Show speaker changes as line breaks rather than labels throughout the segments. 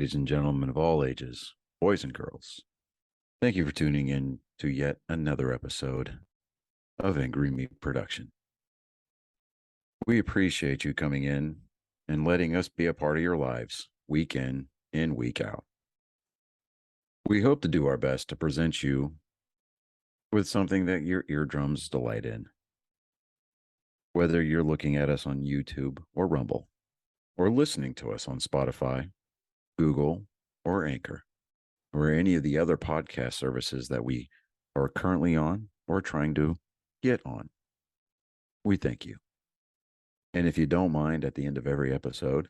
ladies and gentlemen of all ages, boys and girls. Thank you for tuning in to yet another episode of Angry Meat Production. We appreciate you coming in and letting us be a part of your lives week in and week out. We hope to do our best to present you with something that your eardrums delight in. Whether you're looking at us on YouTube or Rumble, or listening to us on Spotify, Google, or Anchor, or any of the other podcast services that we are currently on or trying to get on. We thank you. And if you don't mind, at the end of every episode,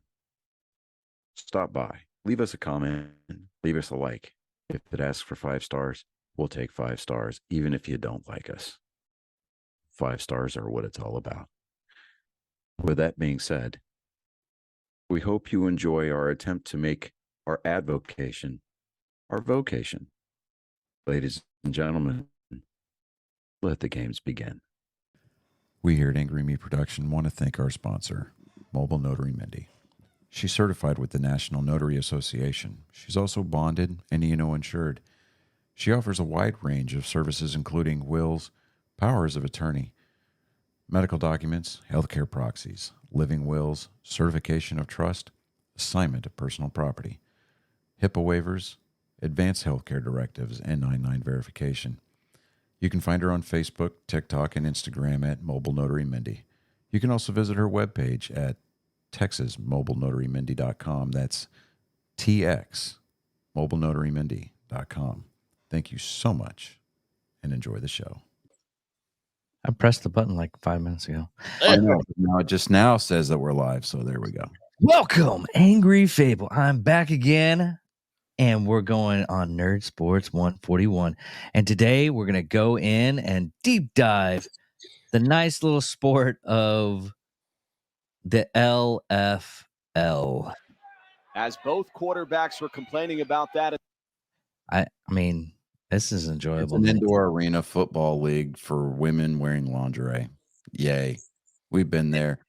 stop by, leave us a comment, leave us a like. If it asks for 5 stars, we'll take 5 stars, even if you don't like us. 5 stars are what it's all about. With that being said, we hope you enjoy our attempt to make our advocation our vocation. Ladies and gentlemen, let the games begin. We here at Angry Me Production want to thank our sponsor, Mobile Notary Mindy. She's certified with the National Notary Association. She's also bonded and E&O insured. She offers a wide range of services including wills, powers of attorney, medical documents, healthcare proxies, living wills, certification of trust, assignment of personal property, HIPAA waivers, advanced healthcare directives, and 99 verification. You can find her on Facebook, TikTok, and Instagram at Mobile Notary Mindy. You can also visit her webpage at TexasMobileNotaryMindy.com. That's TX, MobileNotaryMindy.com. Thank you so much and enjoy the show.
I pressed the button like 5 minutes ago.
I know. Now it just now says that we're live, so there we go.
Welcome, Angry Fable. I'm back again, and we're going on Nerd Sports 141. And today we're going to go in and deep dive the nice little sport of the LFL.
As both quarterbacks were complaining about that.
I mean, this is enjoyable.
It's an indoor arena football league for women wearing lingerie. Yay. We've been there.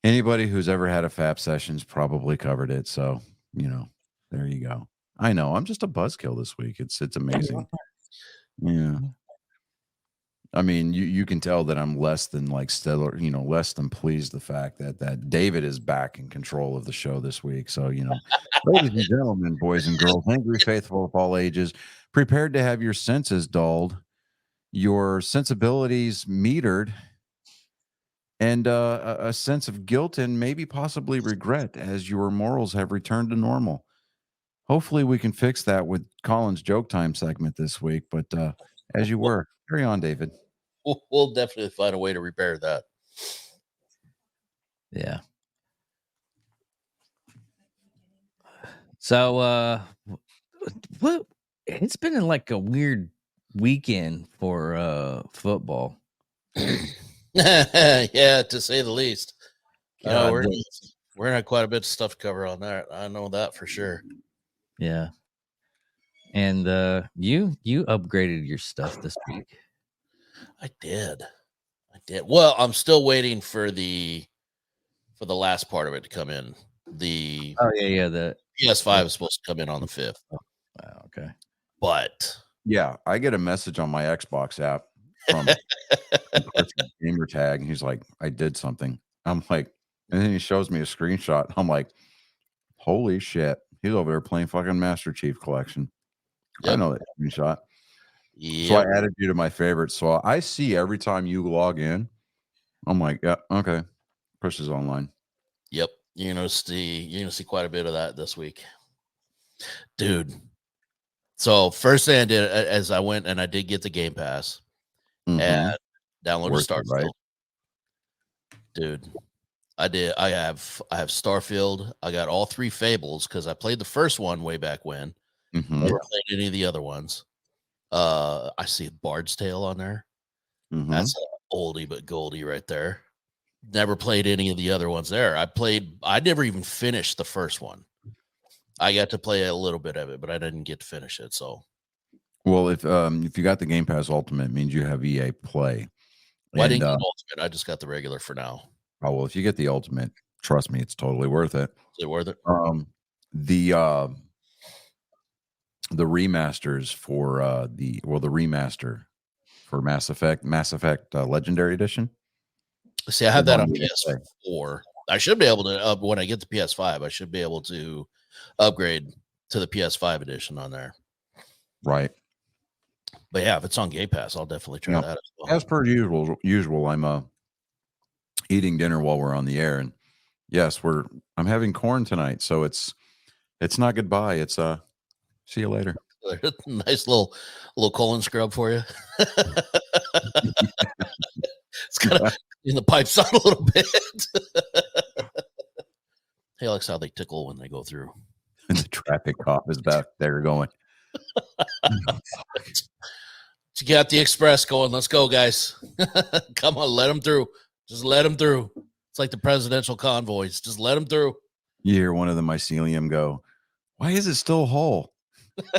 Anybody who's ever had a FAP session's probably covered it. So, there you go. I know. I'm just a buzzkill this week. It's amazing. Yeah. I mean, you can tell that I'm less than stellar, less than pleased the fact that David is back in control of the show this week. So, ladies and gentlemen, boys and girls, angry faithful of all ages, prepared to have your senses dulled, your sensibilities metered, and a sense of guilt and maybe possibly regret as your morals have returned to normal. Hopefully we can fix that with Colin's joke time segment this week. But as you were, carry on, David.
We'll definitely find a way to repair that.
Yeah. So, what? It's been like a weird weekend for football.
Yeah, to say the least.
God,
We're going to have quite a bit of stuff to cover on that. I know that for sure.
Yeah. And you upgraded your stuff this week.
I did. Well, I'm still waiting for the last part of it to come in. The PS5 is supposed to come in on the 5th.
Wow, okay.
But
yeah, I get a message on my Xbox app from gamer tag, and he's like, I did something. I'm like, and then he shows me a screenshot. I'm like, holy shit. He's over there playing fucking Master Chief Collection. Yep. I know that screenshot. Yep. So I added you to my favorites. So I see every time you log in, I'm like, yeah, okay. Chris is online.
Yep. You're gonna see quite a bit of that this week. Dude. So first thing I did as I went and I did get the Game Pass and downloaded Starfield. Right? Dude. I did. I have Starfield. I got all 3 Fables because I played the first one way back when. Never played any of the other ones. I see Bard's Tale on there. That's an oldie but goldie right there. Never played any of the other ones there. I never even finished the first one. I got to play a little bit of it, but I didn't get to finish it. So,
well, if you got the Game Pass Ultimate, it means you have EA Play.
Well, I didn't get Ultimate. I just got the regular for now.
Oh, well, if you get the Ultimate, trust me, it's totally worth it.
Is it worth it?
the remasters for the remaster for Mass Effect Legendary Edition.
See, I have
They're
that on
on the
PS4. I should be able to when I get the PS5. I should be able to upgrade to the PS5 edition on there.
Right.
But yeah, if it's on Game Pass, I'll definitely try
Yeah.
that as well.
As per usual, I'm eating dinner while we're on the air, and yes, I'm having corn tonight, so it's not goodbye. It's see you later.
Nice little colon scrub for you. It's kind of in the pipes out a little bit. Hey, Alex, how they tickle when they go through.
And the traffic cop is back there going.
You got the express going. Let's go, guys. Come on, let them through. Just let them through. It's like the presidential convoys. Just let them through.
You hear one of the mycelium go, "Why is it still whole?"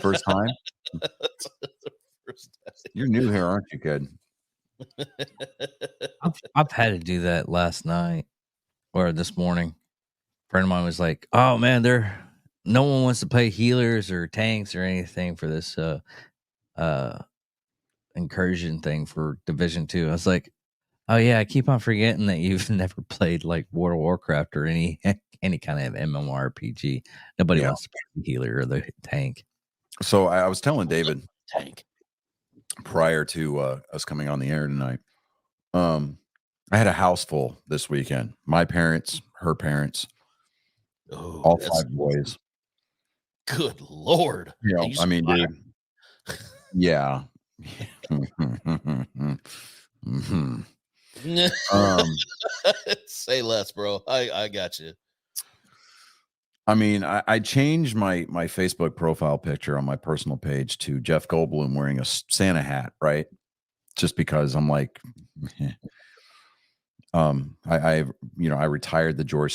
First time? You're new here, aren't you, kid?
I've had to do that last night or this morning. A friend of mine was like, "Oh man, no one wants to play healers or tanks or anything for this incursion thing for Division 2." I was like, "Oh yeah, I keep on forgetting that you've never played like World of Warcraft or any kind of MMORPG. Nobody wants to play the healer or the tank."
So I was telling David
Tank.
prior to us coming on the air tonight, I had a house full this weekend. My parents, her parents, all 5 boys.
Good Lord.
You know, I mean, dude, yeah.
Say less, bro. I got you.
I mean, I changed my Facebook profile picture on my personal page to Jeff Goldblum wearing a Santa hat, right? Just because I'm like, I retired the George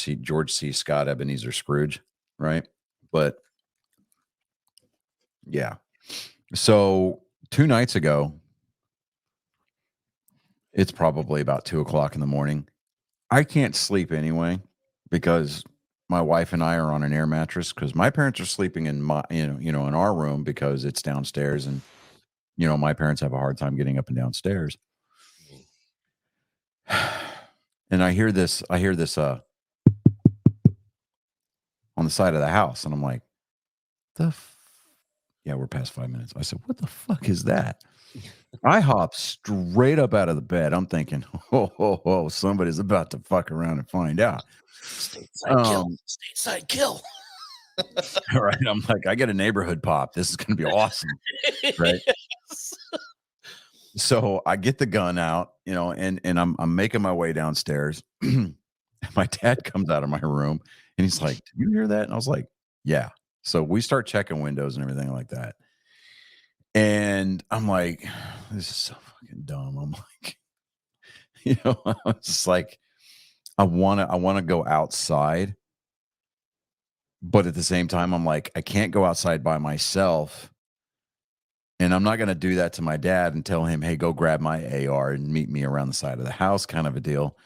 C. Scott Ebenezer Scrooge, right? But yeah, so 2 nights ago, it's probably about 2:00 in the morning. I can't sleep anyway because my wife and I are on an air mattress because my parents are sleeping in my, in our room because it's downstairs, and my parents have a hard time getting up and downstairs. And I hear this on the side of the house, and I'm like, yeah, we're past 5 minutes. I said, what the fuck is that? I hop straight up out of the bed. I'm thinking, oh, somebody's about to fuck around and find out.
Stateside kill.
All right. I'm like, I get a neighborhood pop. This is going to be awesome. Right. So I get the gun out, and I'm making my way downstairs. My dad comes out of my room and he's like, "Did you hear that?" And I was like, "Yeah." So we start checking windows and everything like that. And I'm like, this is so fucking dumb. I'm like, I was just like, I want to go outside. But at the same time, I'm like, I can't go outside by myself. And I'm not going to do that to my dad and tell him, hey, go grab my AR and meet me around the side of the house, kind of a deal.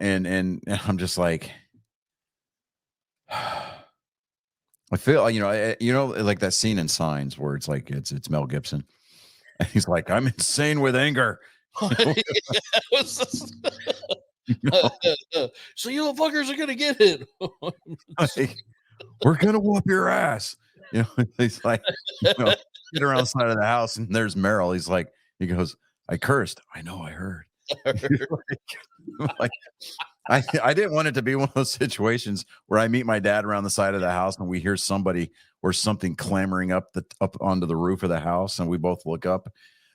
And I'm just like, I feel, like that scene in Signs where it's like, it's Mel Gibson. And he's like, I'm insane with anger.
So you fuckers are going to get it.
Like, we're going to whoop your ass. He's like, get around the side of the house, and there's Merrill. He goes, I cursed. I know, I heard. I didn't want it to be one of those situations where I meet my dad around the side of the house and we hear somebody or something clamoring up onto the roof of the house, and we both look up.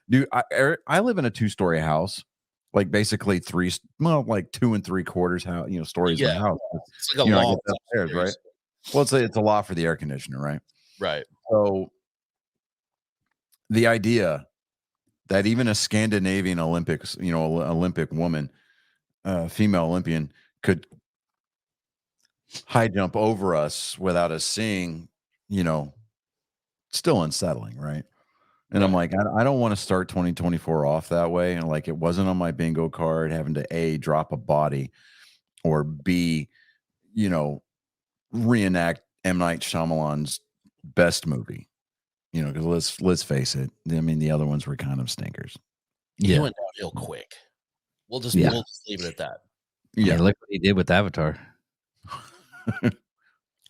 Dude, I live in a 2-story house, like basically 2 3/4 house, stories of house.
It's like a long
upstairs, right? Well, it's a lot for the air conditioner, right?
Right.
So the idea that even a Scandinavian Olympics, Olympic woman, female Olympian, could high jump over us without us seeing, still unsettling, right? And I'm like, I don't want to start 2024 off that way. And like, it wasn't on my bingo card having to A, drop a body, or B, reenact M. Night Shyamalan's best movie, You know, because let's face it. I mean, the other ones were kind of stinkers.
He
Yeah.
went downhill quick. We'll just leave it at that.
Yeah. Look what he did with Avatar.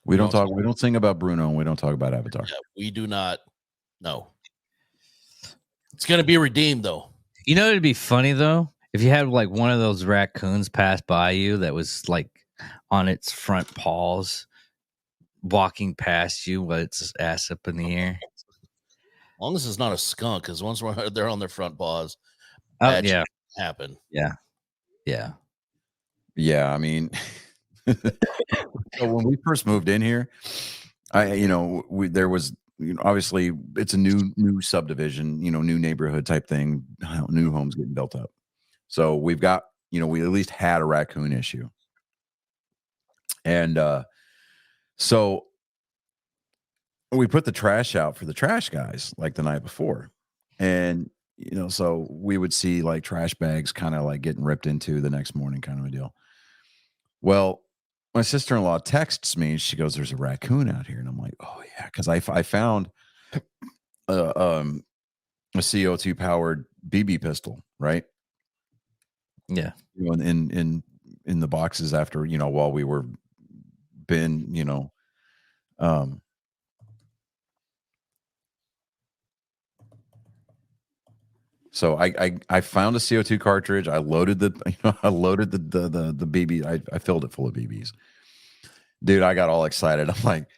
We don't sing about Bruno and we don't talk about Avatar.
Yeah, we do not. No. It's going to be redeemed, though.
You know, it'd be funny, though, if you had like one of those raccoons pass by you that was like on its front paws, walking past you with its ass up in the air.
As long as it's not a skunk, because once they're on their front paws,
Oh, yeah.
Happen.
Yeah. Yeah.
Yeah. I mean, so when we first moved in here, there was, obviously it's a new subdivision, new neighborhood type thing, new homes getting built up. So we've got, we at least had a raccoon issue. And so we put the trash out for the trash guys like the night before. And, so we would see like trash bags kind of like getting ripped into the next morning kind of a deal. Well, my sister-in-law texts me. She goes, "There's a raccoon out here." And I'm like, "Oh yeah." Cause I found a CO2 powered BB pistol, right?
Yeah.
In the boxes after, while we were so I found a CO2 cartridge. I loaded the BB. I filled it full of BBs. Dude, I got all excited. I'm like,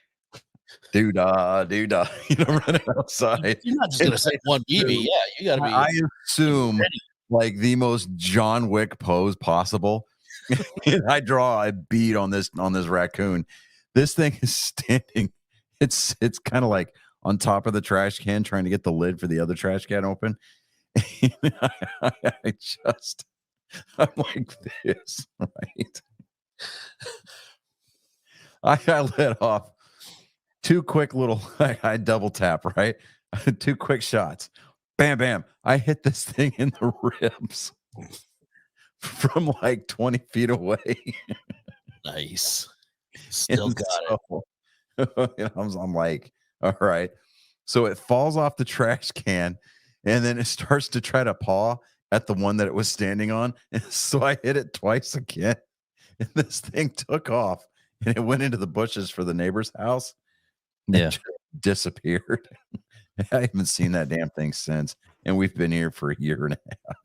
dude, running outside.
You're not just gonna say one BB. Yeah, you gotta be.
I assume like the most John Wick pose possible. I draw a bead on this raccoon. This thing is standing. It's kind of like on top of the trash can, trying to get the lid for the other trash can open. I'm like this, right? I let off two quick little, I double tap, right? 2 quick shots. Bam, bam. I hit this thing in the ribs from like 20 feet away.
Nice. Still got
it. I'm like, all right. So it falls off the trash can and then it starts to try to paw at the one that it was standing on. And so I hit it twice again. And this thing took off and it went into the bushes for the neighbor's house.
Yeah.
Just disappeared. I haven't seen that damn thing since. And we've been here for a year and a half.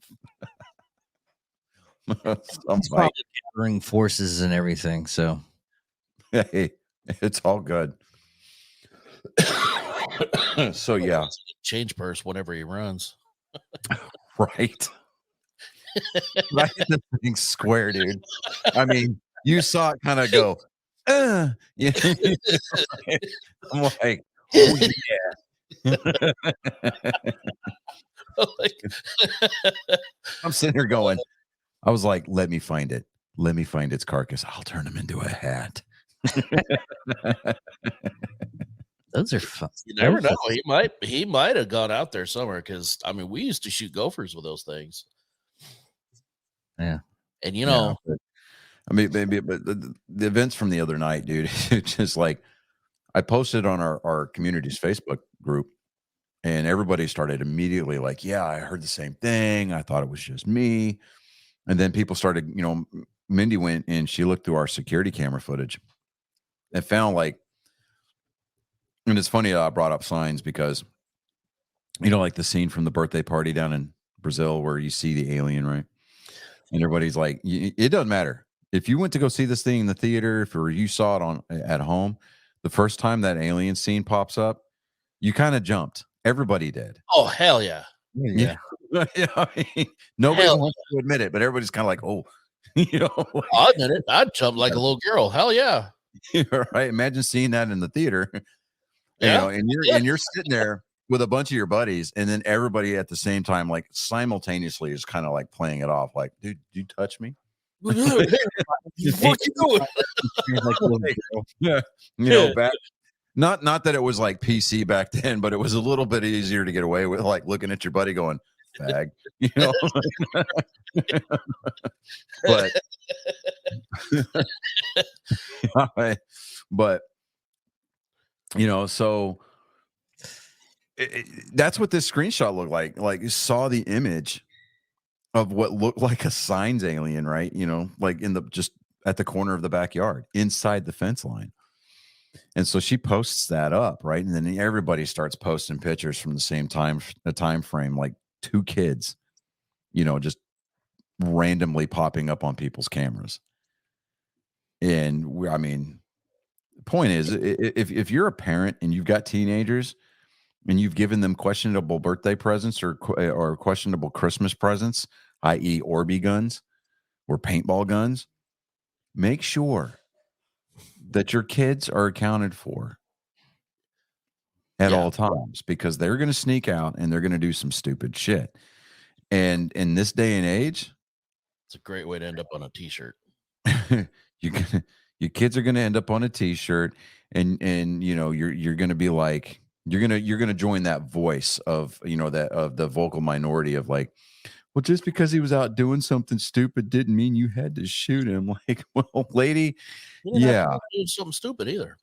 It's probably gathering forces and everything. So,
hey, it's all good. So, yeah.
Change purse whenever he runs.
Right. I hit the thing square, dude. I mean, you saw it kind of go, yeah. I'm like, oh, yeah. I'm sitting here going, I was like, let me find it. Let me find its carcass. I'll turn him into a hat.
Those are fun.
You never know. He might have gone out there somewhere because I mean we used to shoot gophers with those things.
Yeah.
And
I mean, maybe, but the events from the other night, dude, it's just like I posted on our community's Facebook group and everybody started immediately like, yeah, I heard the same thing. I thought it was just me. And then people started, Mindy went and she looked through our security camera footage and found like, and it's funny that I brought up signs because, like the scene from the birthday party down in Brazil where you see the alien, right? And everybody's like, it doesn't matter. If you went to go see this thing in the theater, or you saw it at home, the first time that alien scene pops up, you kind of jumped. Everybody did.
Oh, hell yeah.
Yeah. I mean, nobody wants to admit it, but everybody's kind of like, oh,
I'll admit it. I'd jump like a little girl. Hell yeah.
Right. Imagine seeing that in the theater.
Yeah.
And you're sitting there with a bunch of your buddies, and then everybody at the same time, like simultaneously, is kind of like playing it off, like, dude, you touch me?
What you doing?
Yeah, back. Not that it was like PC back then, but it was a little bit easier to get away with, like looking at your buddy going, "Bag," but so that's what this screenshot looked like. Like, you saw the image of what looked like a signs alien, right? You know, like just at the corner of the backyard, inside the fence line. And so she posts that up, right? And then everybody starts posting pictures from the time frame, like 2 kids, you know, just randomly popping up on people's cameras. And I mean, the point is, if you're a parent and you've got teenagers and you've given them questionable birthday presents or questionable Christmas presents, i.e. Orby guns or paintball guns, make sure that your kids are accounted for at all times, because they're going to sneak out and they're going to do some stupid shit. And in this day and age,
it's a great way to end up on a t-shirt.
Your kids are going to end up on a t-shirt, and you know, you're going to be like, you're going to join that voice of, you know, that of the vocal minority of like, well, just because he was out doing something stupid didn't mean you had to shoot him. Like, well, lady, yeah,
doing something stupid either.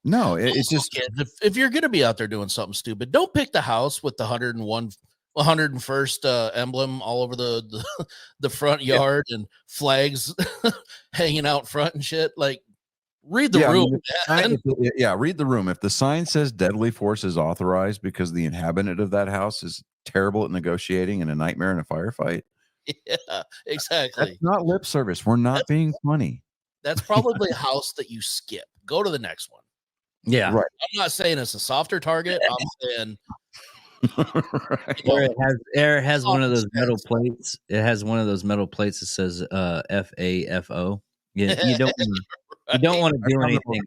No, it's just
kids, if you're going to be out there doing something stupid, don't pick the house with the 101st emblem all over the front yard and flags hanging out front and shit. Like, read the room.
Read the room. If the sign says deadly force is authorized because the inhabitant of that house is terrible at negotiating and a nightmare in a firefight.
Yeah, exactly.
That's not lip service. We're not being funny.
That's probably a house that you skip. Go to the next one.
Yeah,
right.
I'm not saying it's a softer target. I'm saying
right. It has one of those metal plates. It has one of those metal plates that says FAFO. You don't want to do anything.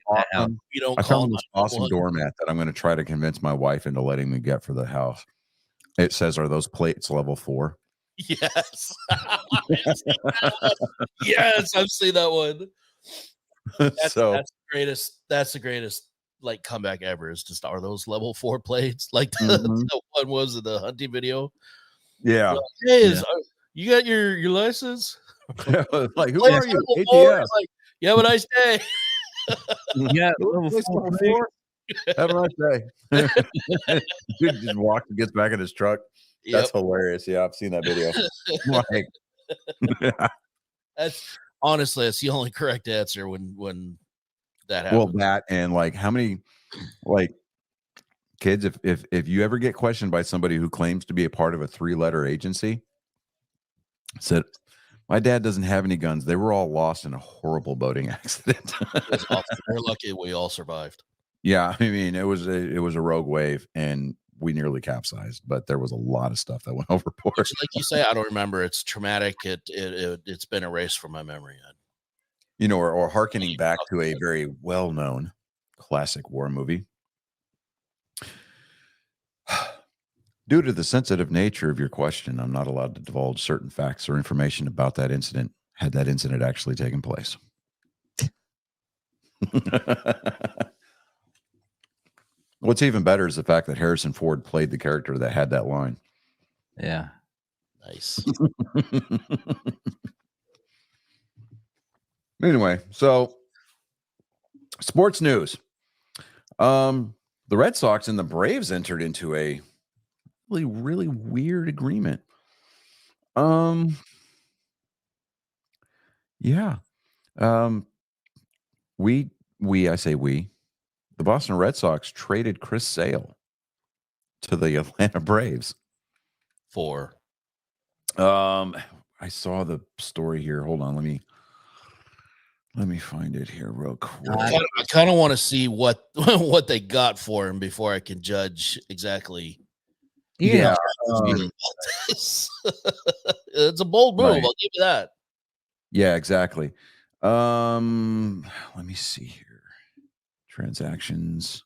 You don't
I
call
found this awesome doormat that I'm going to try to convince my wife into letting me get for the house. It says, "Are those plates level 4?"
Yes. Yes, I've seen that one. That's the greatest. That's the greatest like comeback ever. Is just, are those level 4 plates? Like the one was in the hunting video.
Yeah.
Like, hey, you got your license?
Like, who are you? ATF.
Like, you have a nice day.
Yeah, level 4.
Have a nice day. Dude just walks and gets back in his truck. That's hilarious. Yeah, I've seen that video.
That's honestly, it's the only correct answer when that happens.
Well, that and like, how many like kids, if you ever get questioned by somebody who claims to be a part of a 3-letter agency, said, my dad doesn't have any guns. They were all lost in a horrible boating accident.
We're lucky we all survived.
Yeah, I mean, it was a rogue wave and we nearly capsized, but there was a lot of stuff that went overboard.
Which, like you say, I don't remember. It's traumatic. It's been erased from my memory.
You know, or hearkening back to a very well-known classic war movie. Due to the sensitive nature of your question, I'm not allowed to divulge certain facts or information about that incident, had that incident actually taken place. What's even better is the fact that Harrison Ford played the character that had that line.
Yeah.
Nice.
Anyway, so sports news. The Red Sox and the Braves entered into a really weird agreement. Yeah. The Boston Red Sox traded Chris Sale to the Atlanta Braves.
For
I saw the story here. Hold on, let me find it here real quick.
I kind of want to see what they got for him before I can judge exactly.
Yeah.
It's a bold move. Right. I'll give you that.
Yeah, exactly. Let me see here. Transactions.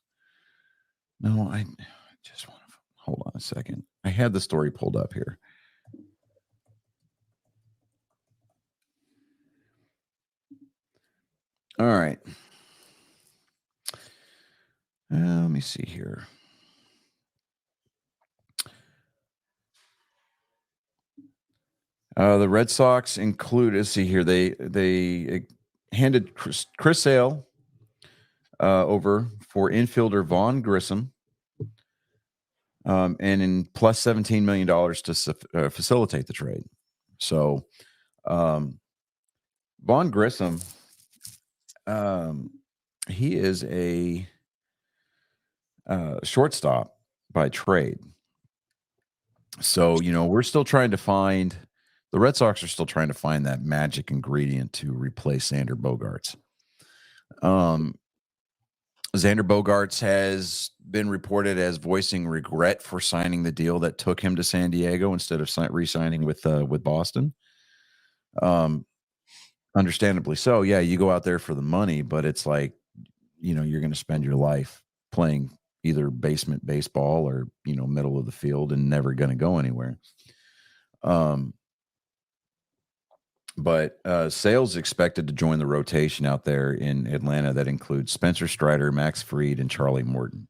No, I just want to hold on a second. I had the story pulled up here. All right. Let me see here. The Red Sox include, let's see here. They handed Chris Sale over for infielder Vaughn Grissom,
and in plus $17 million to facilitate the trade. So, Vaughn Grissom, he is a shortstop by trade. So, we're still trying to find the Red Sox are still trying to find that magic ingredient to replace Xander Bogaerts. Xander Bogaerts has been reported as voicing regret for signing the deal that took him to San Diego instead of re-signing with Boston. Understandably so. Yeah, you go out there for the money, but it's like, you're going to spend your life playing either basement baseball or, middle of the field and never going to go anywhere. But Sale's expected to join the rotation out there in Atlanta that includes Spencer Strider, Max Fried, and Charlie Morton.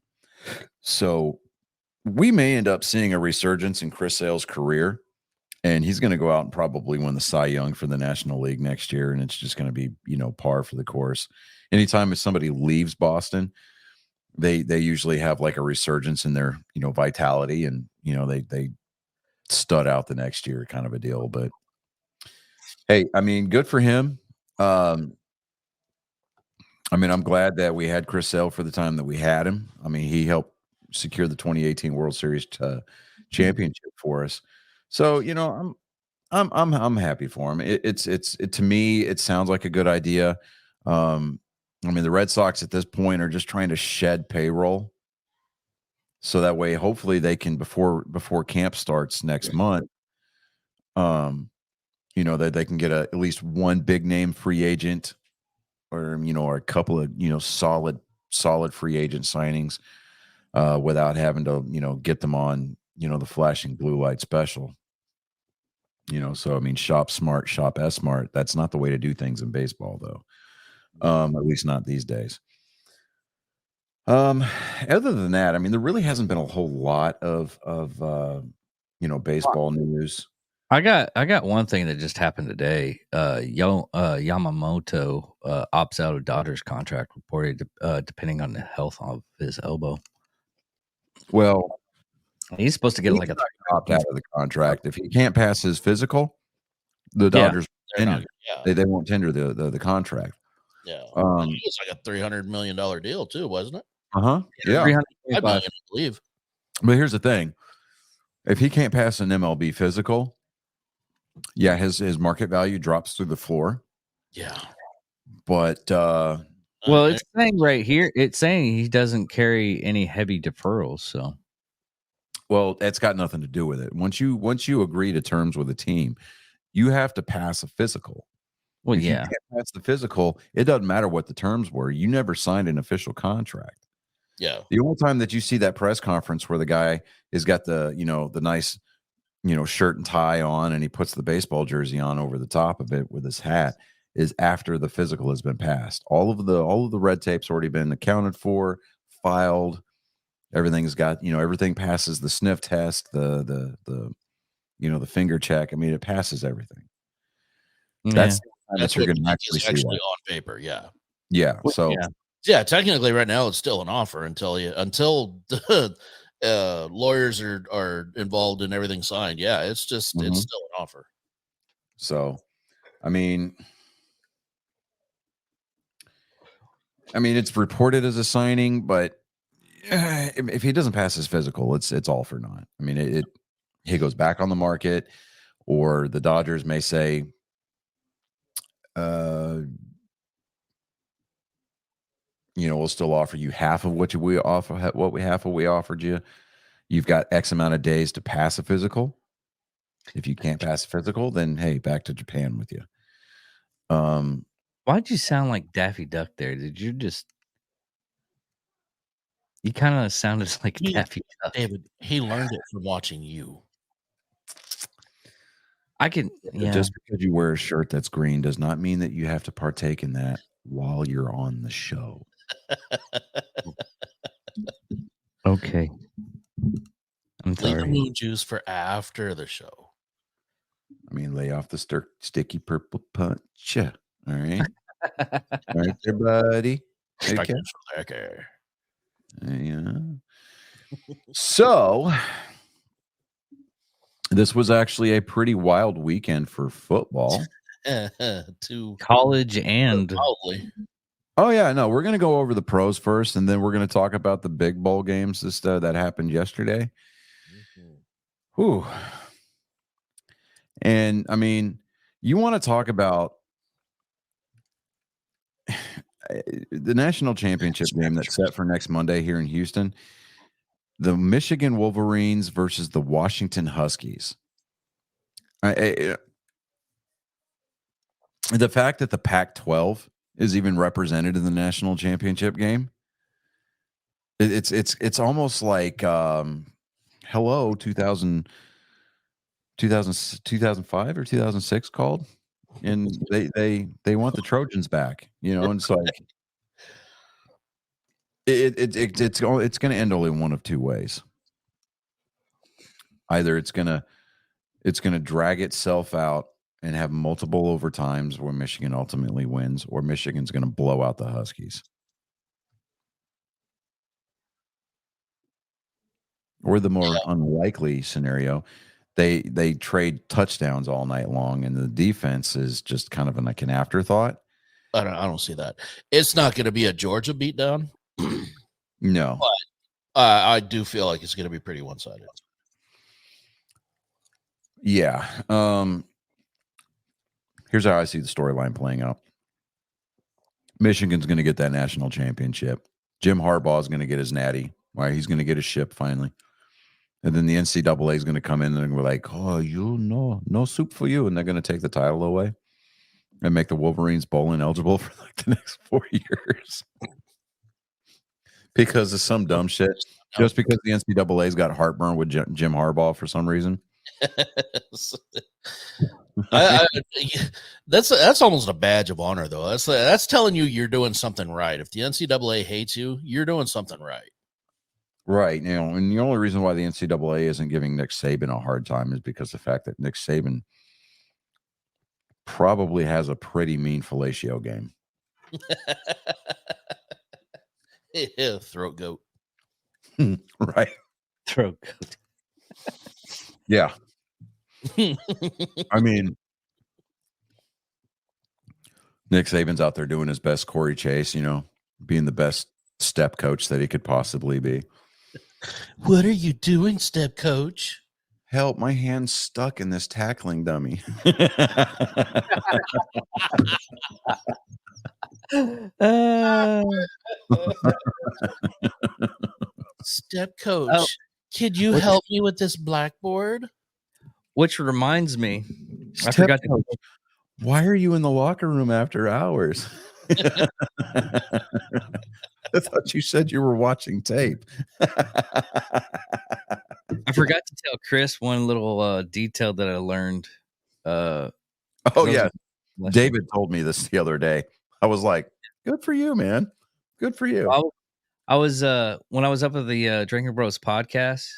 So we may end up seeing a resurgence in Chris Sale's career, and he's going to go out and probably win the Cy Young for the National League next year, and it's just going to be, par for the course. Anytime if somebody leaves Boston, they usually have like a resurgence in their, vitality, and, they stud out the next year kind of a deal. But hey, I mean, good for him. I'm glad that we had Chris Sale for the time that we had him. I mean, he helped secure the 2018 World Series championship for us. So, I'm happy for him. It to me, it sounds like a good idea. The Red Sox at this point are just trying to shed payroll, so that way, hopefully, they can before camp starts next month. That they can get at least one big name free agent, or or a couple of solid free agent signings, without having to get them on the flashing blue light special. So shop smart, shop S smart. That's not the way to do things in baseball, though. At least not these days. Other than that, there really hasn't been a whole lot of baseball news.
I got one thing that just happened today. Yamamoto opts out of Dodgers contract, reported depending on the health of his elbow.
Well,
he's supposed to get like
opt out of the contract if he can't pass his physical. The Dodgers they won't tender the contract.
Yeah, it was like a $300 million deal too, wasn't it?
Yeah,
$300 million, I believe.
But here's the thing: if he can't pass an MLB physical, yeah, his market value drops through the floor.
Yeah,
but
well, it's saying right here, it's saying he doesn't carry any heavy deferrals. So,
well, that's got nothing to do with it. Once you agree to terms with a team, you have to pass a physical.
Well,
if you can't pass the physical, it doesn't matter what the terms were. You never signed an official contract.
Yeah.
The only time that you see that press conference where the guy has got the the nice shirt and tie on, and he puts the baseball jersey on over the top of it with his hat, is after the physical has been passed. All of the red tape's already been accounted for, filed. Everything's got everything passes the sniff test, the finger check. It passes everything.
Yeah.
That's what you're going to actually see on paper. Yeah.
Yeah. So
yeah, technically right now it's still an offer until the lawyers are involved and everything signed. Yeah, it's just it's still an offer.
So it's reported as a signing, but if he doesn't pass his physical, it's all for naught. He goes back on the market, or the Dodgers may say, we'll still offer you half of what we offered you. You've got X amount of days to pass a physical. If you can't pass a physical, then hey, back to Japan with you.
Why'd you sound like Daffy Duck there? Did you just? You kind of sounded like Daffy Duck.
David, he learned it from watching you.
Just because you wear a shirt that's green does not mean that you have to partake in that while you're on the show.
Okay. I'm sorry.
Leave the moon juice for after the show.
Lay off the sticky purple punch. All right. All right there, buddy. Okay.
Okay.
Yeah. So this was actually a pretty wild weekend for football.
Too
College and
loudly.
Oh yeah, no, we're gonna go over the pros first, and then we're gonna talk about the big bowl games that happened yesterday. Whew. And I mean, you want to talk about the national championship game that's set for next Monday here in Houston, the Michigan Wolverines versus the Washington Huskies. The fact that the Pac-12 is even represented in the national championship game, it's almost like hello 2005 or 2006 called, and they want the Trojans back, and it's like it's going to end only one of two ways. Either it's going to drag itself out and have multiple overtimes where Michigan ultimately wins, or Michigan's going to blow out the Huskies. Or the more unlikely scenario, they trade touchdowns all night long, and the defense is just kind of like an afterthought.
I don't see that. It's not going to be a Georgia beatdown.
No,
but I do feel like it's going to be pretty one-sided.
Yeah. Here's how I see the storyline playing out. Michigan's going to get that national championship. Jim Harbaugh is going to get his natty. Right? He's going to get his ship finally. And then the NCAA is going to come in and we're like, oh, no soup for you. And they're going to take the title away and make the Wolverines bowl ineligible for like the next 4 years. Because of some dumb shit. Just because the NCAA's got heartburn with Jim Harbaugh for some reason.
That's almost a badge of honor, though. That's telling you you're doing something right. If the NCAA hates you, you're doing something right.
Right. And the only reason why the NCAA isn't giving Nick Saban a hard time is because of the fact that Nick Saban probably has a pretty mean fellatio game.
Yeah, throat goat.
Right.
throat goat.
Yeah. I mean, Nick Saban's out there doing his best Corey Chase, being the best step coach that he could possibly be.
What are you doing, step coach?
Help, my hand's stuck in this tackling dummy.
Step coach, could you help me with this blackboard?
Which reminds me,
I forgot to. Why are you in the locker room after hours? I thought you said you were watching tape.
I forgot to tell Chris one little detail that I learned.
Oh yeah, David told me this the other day. I was like, "Good for you, man. Good for you."
I was when I was up at the Drinking Bros podcast.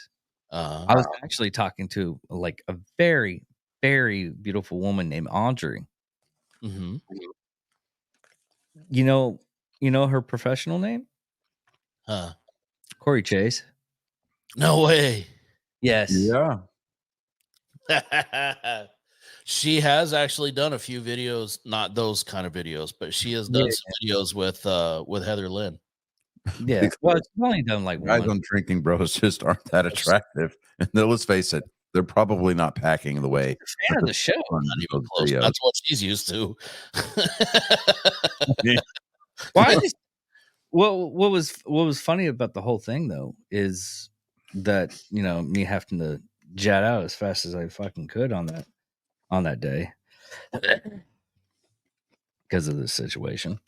I was actually talking to like a very, very beautiful woman named Audrey.
Mm-hmm.
You know her professional name? Corey Chase.
No way.
Yes.
Yeah.
She has actually done a few videos, not those kind of videos, but she has done some videos with Heather Lynn.
Yeah. Well, it's only done like
guys
one.
on Drinking Bros just aren't that attractive. And let's face it, they're probably not packing the way.
Fan of the show.
Not even close. That's what she's used to.
Why? What was funny about the whole thing though is that me having to jet out as fast as I fucking could on that day because of this situation.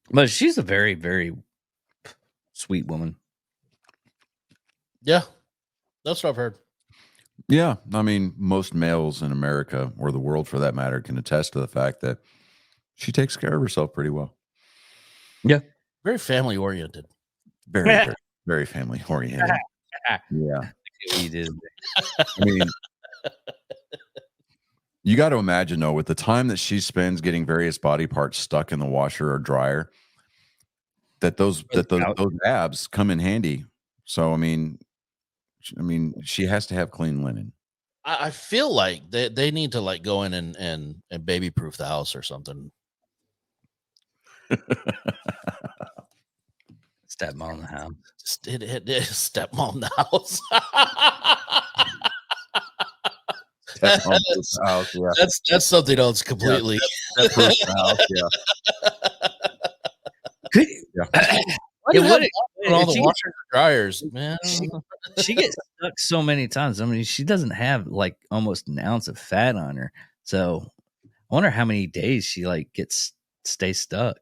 But she's a very, very sweet woman.
Yeah, that's what I've heard.
Yeah, I mean, most males in America, or the world for that matter, can attest to the fact that she takes care of herself pretty well.
Yeah.
Very family oriented.
Very, very, very family oriented. Yeah.
You did.
I mean, you got to imagine, though, with the time that she spends getting various body parts stuck in the washer or dryer, that those abs come in handy. So I mean, she has to have clean linen.
I feel like they need to like go in and baby proof the house or something.
Stepmom in the house.
Stepmom in the house.
Stepmom in the house, yeah.
That's something else completely.
Step proof the house, yeah.
Could,
Yeah.
Why do you have all the
she-
washers and dryers, man?
she gets stuck so many times. I mean, she doesn't have like almost an ounce of fat on her. So I wonder how many days she like stays stuck.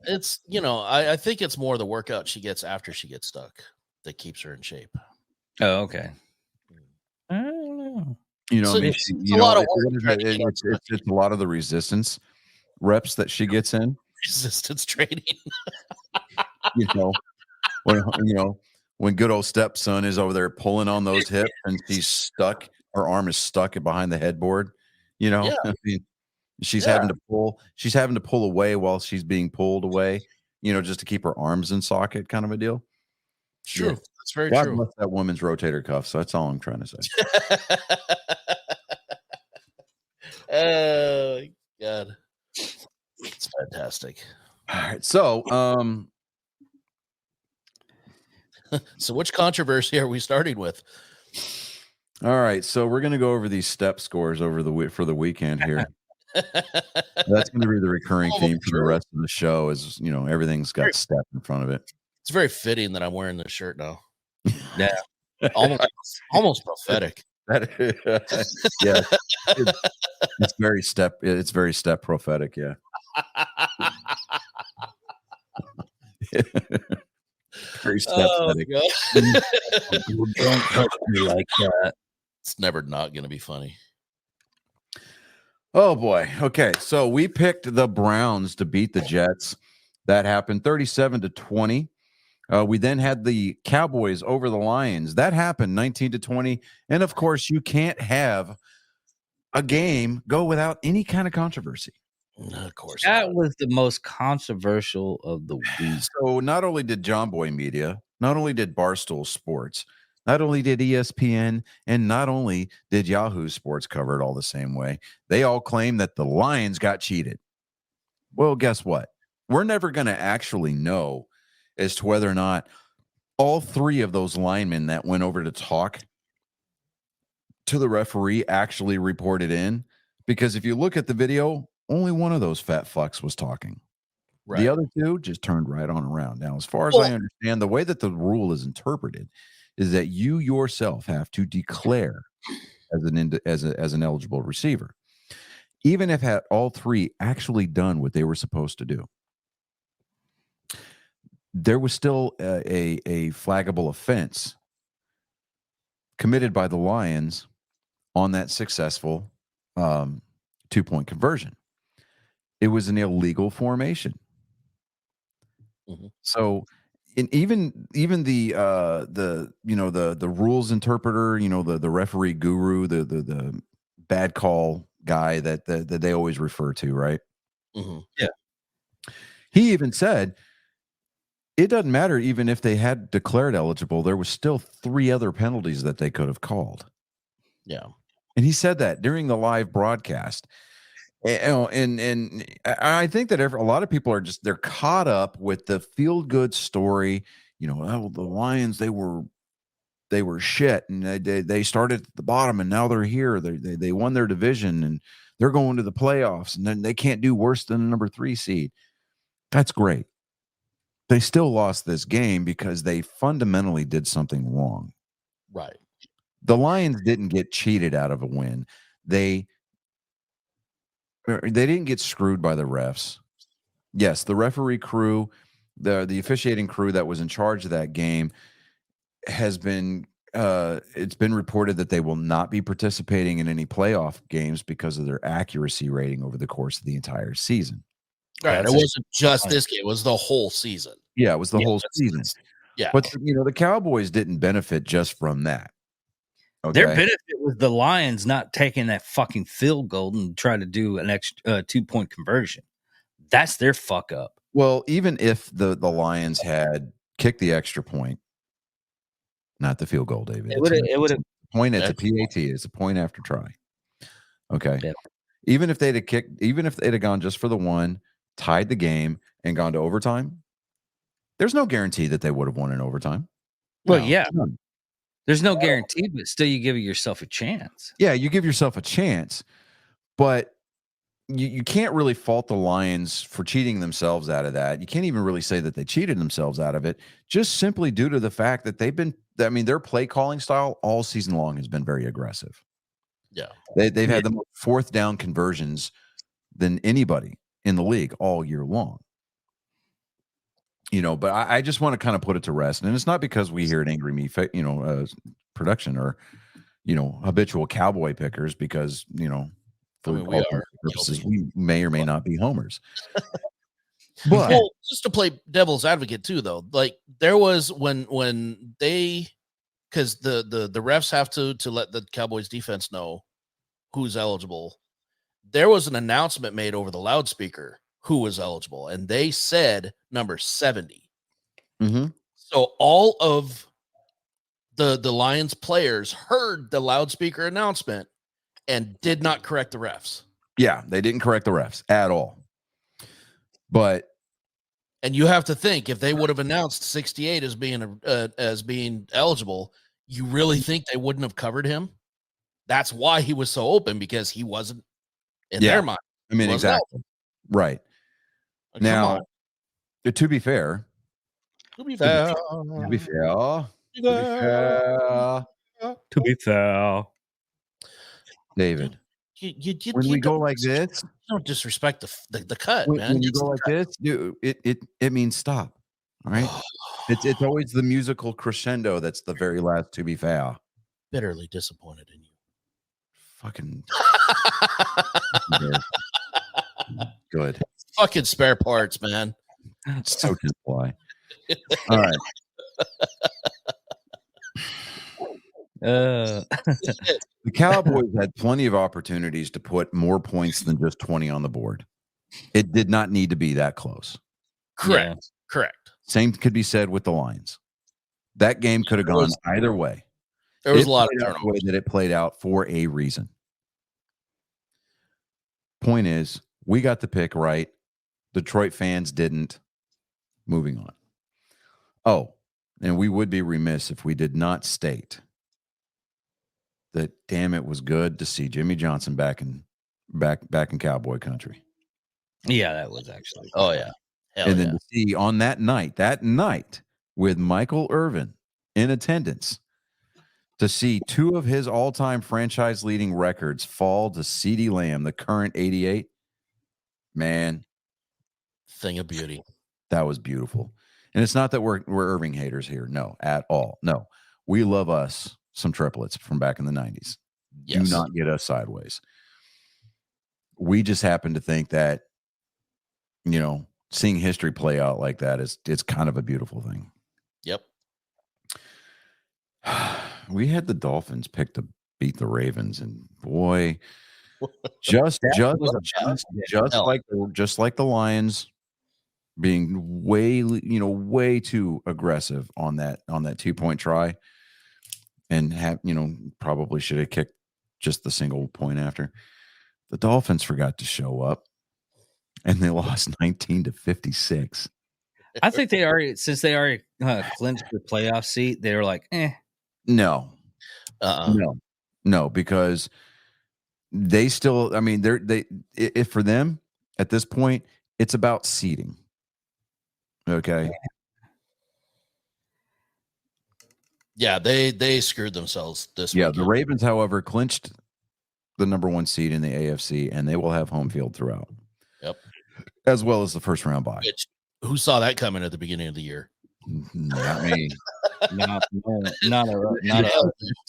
It's I think it's more the workout she gets after she gets stuck that keeps her in shape.
Oh, okay. I don't know.
So
I mean,
it's a lot of work trying to get
it's a lot of the resistance reps that she gets in.
Resistance training.
When good old stepson is over there pulling on those hips and she's stuck, her arm is stuck behind the headboard.
Yeah.
I mean, she's having to pull away while she's being pulled away, just to keep her arms in socket, kind of a deal.
It's true.
Yeah.
That's very
God
true.
bless that woman's rotator cuff. So that's all I'm trying to say.
Oh God. It's fantastic.
All right. So,
So which controversy are we starting with?
all right. So we're going to go over these step scores for the weekend here. That's going to be the recurring theme for the rest of the show is, everything's got step in front of it.
It's very fitting that I'm wearing this shirt now.
Yeah.
Almost prophetic.
Yeah. It's very step prophetic. Yeah. Very step prophetic.
Don't touch me like that.
It's never not going to be funny.
Oh boy. Okay. So we picked the Browns to beat the Jets. That happened 37-20. We then had the Cowboys over the Lions. That happened 19-20. And of course, you can't have a game go without any kind of controversy.
Of course.
That was the most controversial of the week.
So not only did John Boy Media, not only did Barstool Sports, not only did ESPN, and not only did Yahoo Sports cover it all the same way, they all claim that the Lions got cheated. Well, guess what? We're never going to actually know as to whether or not all three of those linemen that went over to talk to the referee actually reported in. Because if you look at the video, only one of those fat fucks was talking.
Right.
The other two just turned right on around. Now, as far as I understand, the way that the rule is interpreted is that you yourself have to declare as an eligible receiver, even if had all three actually done what they were supposed to do. There was still a flaggable offense committed by the Lions on that successful 2-point conversion. It was an illegal formation.
Mm-hmm.
So, even the rules interpreter, the referee guru, the bad call guy that they always refer to, right?
Mm-hmm.
Yeah. He even said it doesn't matter even if they had declared eligible, there was still 3 other penalties that they could have called.
Yeah.
And he said that during the live broadcast. And I think that a lot of people they're caught up with the feel-good story. The Lions, they were shit, and they started at the bottom, and now they're here. They won their division, and they're going to the playoffs, and then they can't do worse than the number 3 seed. That's great. They still lost this game because they fundamentally did something wrong.
Right.
The Lions didn't get cheated out of a win. They didn't get screwed by the refs. Yes, the referee crew, the officiating crew that was in charge of that game has been it's been reported that they will not be participating in any playoff games because of their accuracy rating over the course of the entire season.
Right. It wasn't just this game, it was the whole season.
Yeah, it was the whole season.
Yeah.
But the Cowboys didn't benefit just from that. Okay?
Their benefit was the Lions not taking that fucking field goal and try to do an extra 2-point conversion. That's their fuck up.
Well, even if the Lions had kicked the extra point, not the field goal, David.
It would have.
Point. It's a PAT. It's a point after try. Okay.
Yeah.
Even if they'd have gone just for the one, tied the game, and gone to overtime, there's no guarantee that they would have won in overtime.
Well,
No.
yeah. There's no guarantee, but still, you give yourself a chance.
Yeah, you give yourself a chance, but you can't really fault the Lions for cheating themselves out of that. You can't even really say that they cheated themselves out of it, just simply due to the fact that their play calling style all season long has been very aggressive.
Yeah.
They've had the most fourth down conversions than anybody in the league all year long. But I just want to kind of put it to rest. And it's not because we here at Angry Me, production or, habitual cowboy pickers, because, for
we
all
are
purposes,
guilty.
we may or may not be homers. But
Well, just to play devil's advocate too, though, like there was when they, because the refs have to let the Cowboys defense know who's eligible. There was an announcement made over the loudspeaker who was eligible, and they said number 70.
Mhm.
So all of the Lions players heard the loudspeaker announcement and did not correct the refs.
yeah, they didn't correct the refs at all. But
And you have to think, if they would have announced 68 as being eligible, you really think they wouldn't have covered him? That's why he was so open, because he wasn't in
Yeah.
their mind.
I mean,
Wasn't
exactly. Right.
Like,
Now, to be fair,
to be fair,
to be fair,
To be fair,
David,
you
when we go
don't
like this,
you don't disrespect the cut, man.
when you
It's
go like this, dude, it means stop. All right. It's always the musical crescendo that's the very last to be fair.
bitterly disappointed in you.
Fucking good.
Fucking spare parts, man.
So can fly. All right. The Cowboys had plenty of opportunities to put more points than just 20 on the board. It did not need to be that close.
Correct. Correct.
Same could be said with the Lions. That game could have gone either way.
There was
It
a lot of
played out the way
turnovers.
that it played out for a reason. Point is, we got the pick right. Detroit fans didn't. Moving on. Oh, and we would be remiss if we did not state that, damn, it was good to see Jimmy Johnson back in Cowboy country.
yeah, that was actually.
Oh yeah. Hell
And
yeah.
then to see on that night with Michael Irvin in attendance, to see two of his all-time franchise leading records fall to CeeDee Lamb, the current 88, man,
Thing of beauty.
that was beautiful. And it's not that we're Irving haters here. No, at all. No, we love us some triplets from back in the 90s.
Yes.
Do not get us sideways. We just happen to think that, seeing history play out like that it's kind of a beautiful thing.
Yep.
We had the Dolphins pick to beat the Ravens, and boy, just like the Lions being way too aggressive on that 2-point try, and probably should have kicked just the single point after. The Dolphins forgot to show up, and they lost 19-56.
I think they already clinched the playoff seat. They were like,
No, because they still. I mean, if for them at this point, it's about seeding. Okay.
Yeah, they screwed themselves this
Yeah,
weekend.
the Ravens, however, clinched the number 1 seed in the AFC, and they will have home field throughout.
Yep.
As well as the first round bye.
Which, who saw that coming at the beginning of the year?
Not me.
not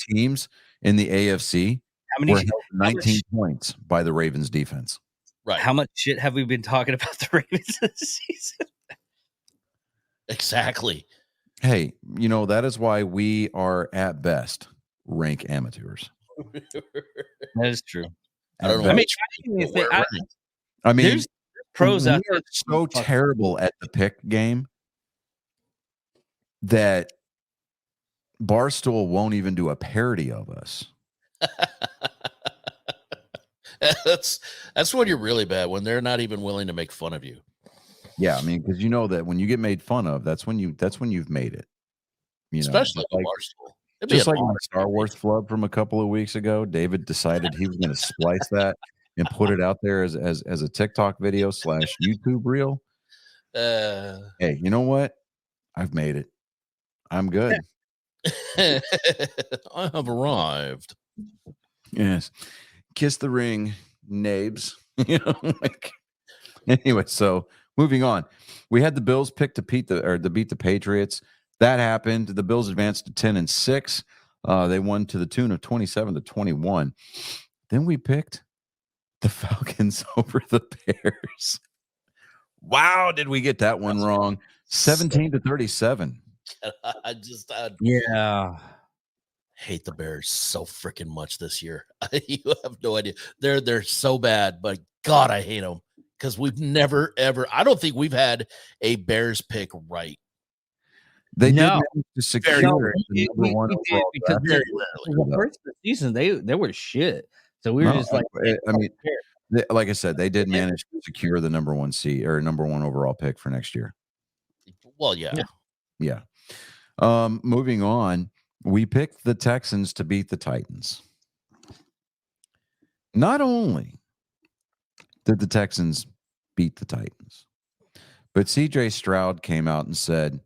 Teams in the AFC
how
were
many?
held to 19 points by the Ravens defense.
Right.
How much shit have we been talking about the Ravens this season?
Exactly.
Hey, that is why we are at best rank amateurs.
That is true.
I don't know.
I mean,
Where it ranked.
I mean,
there's pros
we
out
are
there.
so terrible at the pick game that Barstool won't even do a parody of us.
That's when you're really bad, when they're not even willing to make fun of you.
Yeah, I mean, because you know that when you get made fun of, that's when you've made it. You know,
Especially
but
like,
like,
Barstool. It'd be
just
an
like my
honor
Star
to be
Wars flub from a couple of weeks ago, David decided he was going to splice that and put it out there as a TikTok video / YouTube reel. Hey, you know what? I've made it. I'm good.
I have arrived.
Yes. Kiss the ring, Nabes. You know, like anyway, so moving on. We had the Bills pick to beat the Patriots. That happened. The Bills advanced to 10-6. They won to the tune of 27-21. Then we picked the Falcons over the Bears. Wow, did we get that one wrong? 17-37.
I hate the Bears so freaking much this year. You have no idea. They're so bad, but God, I hate them because we've never ever. I don't think we've had a Bears pick right.
They did
No.
manage to secure the number one overall
because
draft
the first of the season they were shit. So we were just like,
I mean, like I said, they did manage to secure the number one seed or number one overall pick for next year.
Well, yeah.
Moving on, we picked the Texans to beat the Titans. Not only did the Texans beat the Titans, but CJ Stroud came out and said,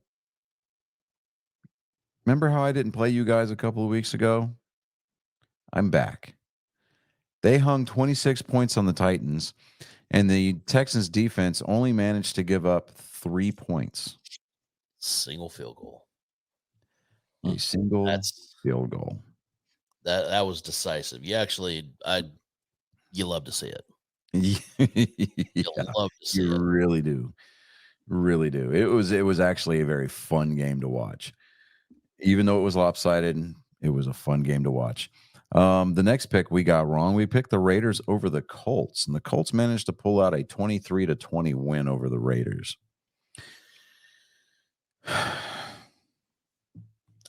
"Remember how I didn't play you guys a couple of weeks ago? I'm back." They hung 26 points on the Titans, and the Texans defense only managed to give up 3 points.
Single field goal.
A single field goal.
That was decisive. You love to see it.
Yeah,
love to see
you
it.
really do. Really do. It was actually a very fun game to watch. Even though it was lopsided, it was a fun game to watch. The next pick we got wrong. We picked the Raiders over the Colts, and the Colts managed to pull out a 23-20 win over the Raiders.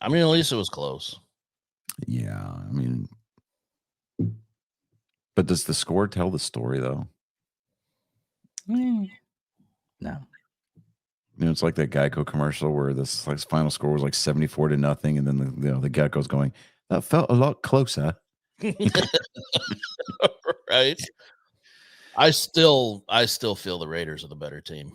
I mean, at least it was close.
Yeah, I mean, but does the score tell the story though?
no.
You know, it's like that Geico commercial where this final score was like 74-0, and then the Geico's going, "That felt a lot closer."
Right. I still feel the Raiders are the better team.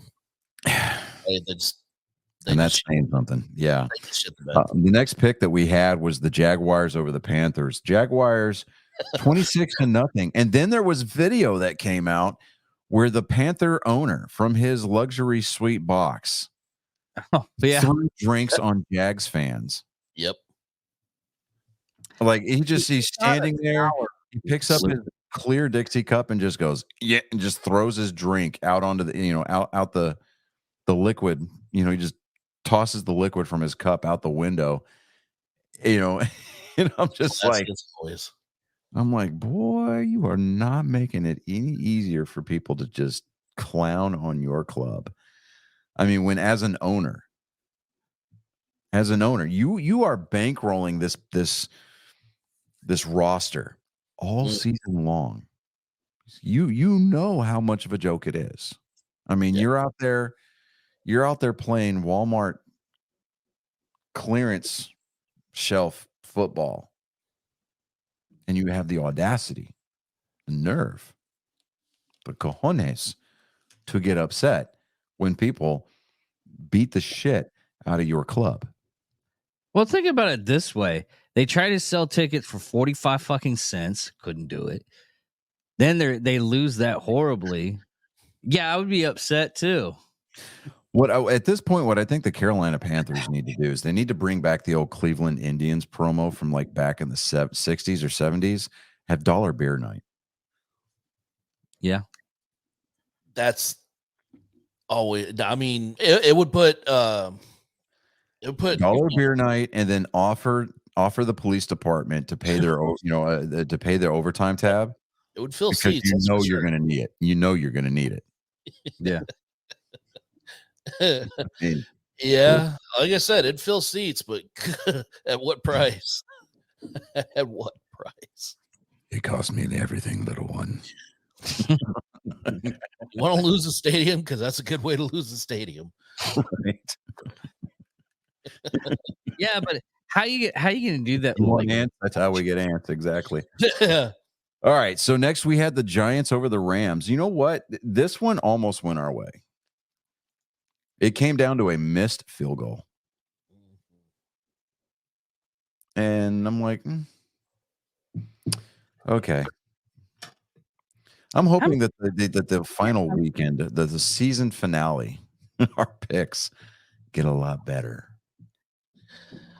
And that's saying something. Yeah. The next pick that we had was the Jaguars over the Panthers. Jaguars 26-0. And then there was video that came out where the Panther owner from his luxury suite box threw drinks on Jags fans.
Yep.
Like he's standing there. He picks up his clear Dixie cup and just goes, yeah, and just throws his drink out onto the, out the liquid. He just tosses the liquid from his cup out the window. And I'm just I'm like, boy, you are not making it any easier for people to just clown on your club. I mean, when as an owner, you are bankrolling this roster all season long. You know how much of a joke it is. I mean, you're out there playing Walmart clearance shelf football, and you have the audacity, the nerve, the cojones to get upset when people beat the shit out of your club.
Well, think about it this way. They tried to sell tickets for 45 fucking cents. Couldn't do it. Then they lose that horribly. Yeah, I would be upset too.
At this point, what I think the Carolina Panthers need to do is they need to bring back the old Cleveland Indians promo from like back in the 60s or 70s. Have dollar beer night.
Yeah.
That's always, I mean, it would put dollar
beer night, and then offer the police department to pay their to pay their overtime tab.
It would fill
because
seats.
you're going to need it. You're going to need it.
Yeah.
mean,
Yeah, like I said, it'd fill seats, but at what price? At what price?
it cost me everything, little one.
You want to lose a stadium? Because that's a good way to lose a stadium.
Right.
Yeah, but how you gonna do that?
You want
Like,
ants? That's how we get ants. Exactly.
Yeah.
All right. So next we had the Giants over the Rams. You know what? This one almost went our way. It came down to a missed field goal. And I'm like, okay. I'm hoping that the final weekend, the season finale, our picks get a lot better.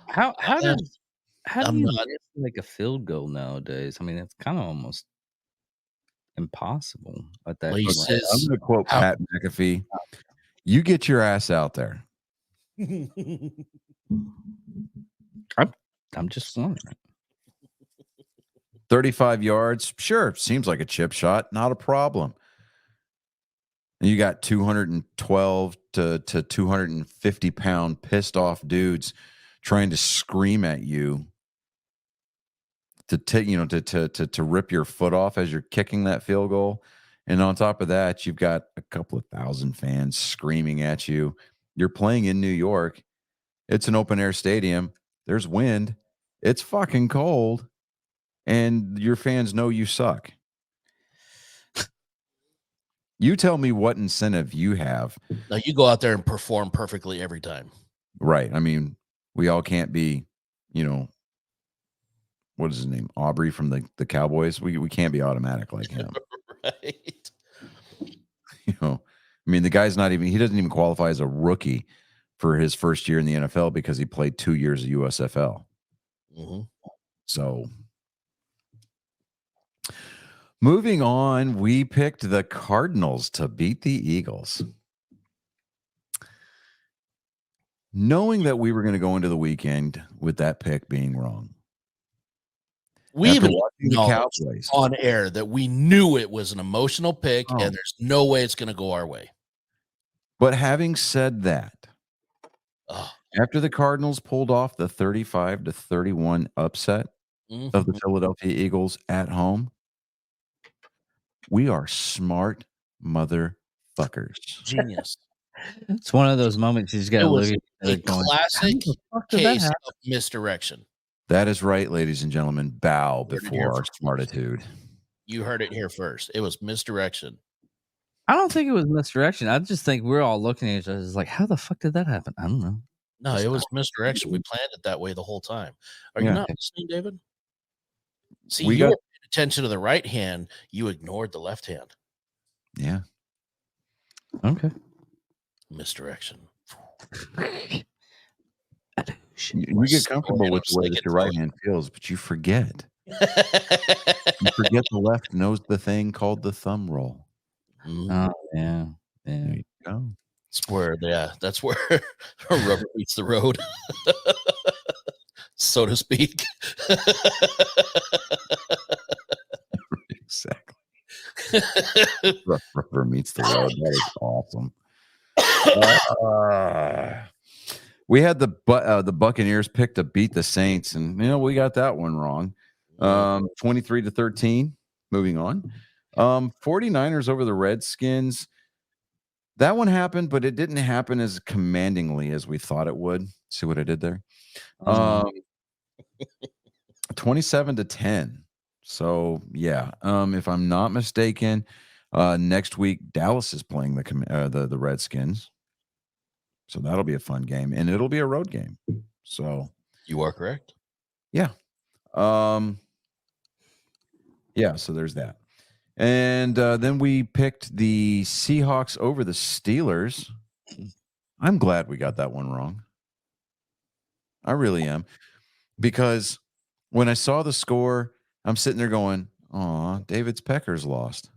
how do
I'm
you
not-
miss, like, a field goal nowadays? I mean, it's kind of almost impossible at that
Well, he
point.
said-
I'm going to quote
How-
Pat McAfee. You get your ass out there.
I'm just wondering.
35 yards. Sure. Seems like a chip shot. Not a problem. And you got 212 to 250 pound pissed off dudes trying to scream at you to take, to rip your foot off as you're kicking that field goal. And on top of that, you've got a couple of thousand fans screaming at you. You're playing in New York. It's an open air stadium. There's wind. It's fucking cold. And your fans know you suck. You tell me what incentive you have.
Now you go out there and perform perfectly every time.
Right. I mean, we all can't be, what is his name? Aubrey from the Cowboys. We can't be automatic like him.
Right.
I mean, the guy's he doesn't even qualify as a rookie for his first year in the NFL because he played 2 years of USFL.
Mm-hmm.
So moving on, we picked the Cardinals to beat the Eagles. Knowing that we were going to go into the weekend with that pick being wrong.
We
After
even
watching the
acknowledged
Cowboys
on air that we knew it was an emotional pick
Oh.
and there's no way it's going to go our way.
But having said that,
Oh,
after the Cardinals pulled off the 35-31 upset of the Philadelphia Eagles at home, we are smart motherfuckers.
genius.
It's one of those moments you just got
It
to look
was
at each
a
other going,
classic
"How the fuck did that
case
happen?"
of misdirection.
That is right, ladies and gentlemen. Bow
Heard it here
before our
first.
smartitude.
You heard it here first. It was misdirection.
I don't think it was misdirection. I just think we're all looking at each other like, how the fuck did that happen? I don't know.
No, it was misdirection. We planned it that way the whole time. Are
Yeah.
you not listening, David? See,
We
you
got-
were paying attention to the right hand. You ignored the left hand.
Yeah.
Okay.
Misdirection.
You get comfortable with the way that
Second
your right
thought.
hand feels, but you forget. You forget the left knows the thing called the thumb roll.
Mhm.
Oh, yeah. Yeah.
There you go.
That's where rubber meets the road, so to speak.
Exactly. Rubber meets the road. That is awesome. We had the Buccaneers pick to beat the Saints, and we got that one wrong. 23-13. Moving on. 49ers over the Redskins. That one happened, but it didn't happen as commandingly as we thought it would. See what I did there? 27-10. So yeah, if I'm not mistaken, next week Dallas is playing the Redskins, so that'll be a fun game, and it'll be a road game. So
You are correct.
yeah, so there's that, and then we picked the Seahawks over the Steelers. I'm glad we got that one wrong. I really am, because when I saw the score, I'm sitting there going, "Aw, David's Peckers lost."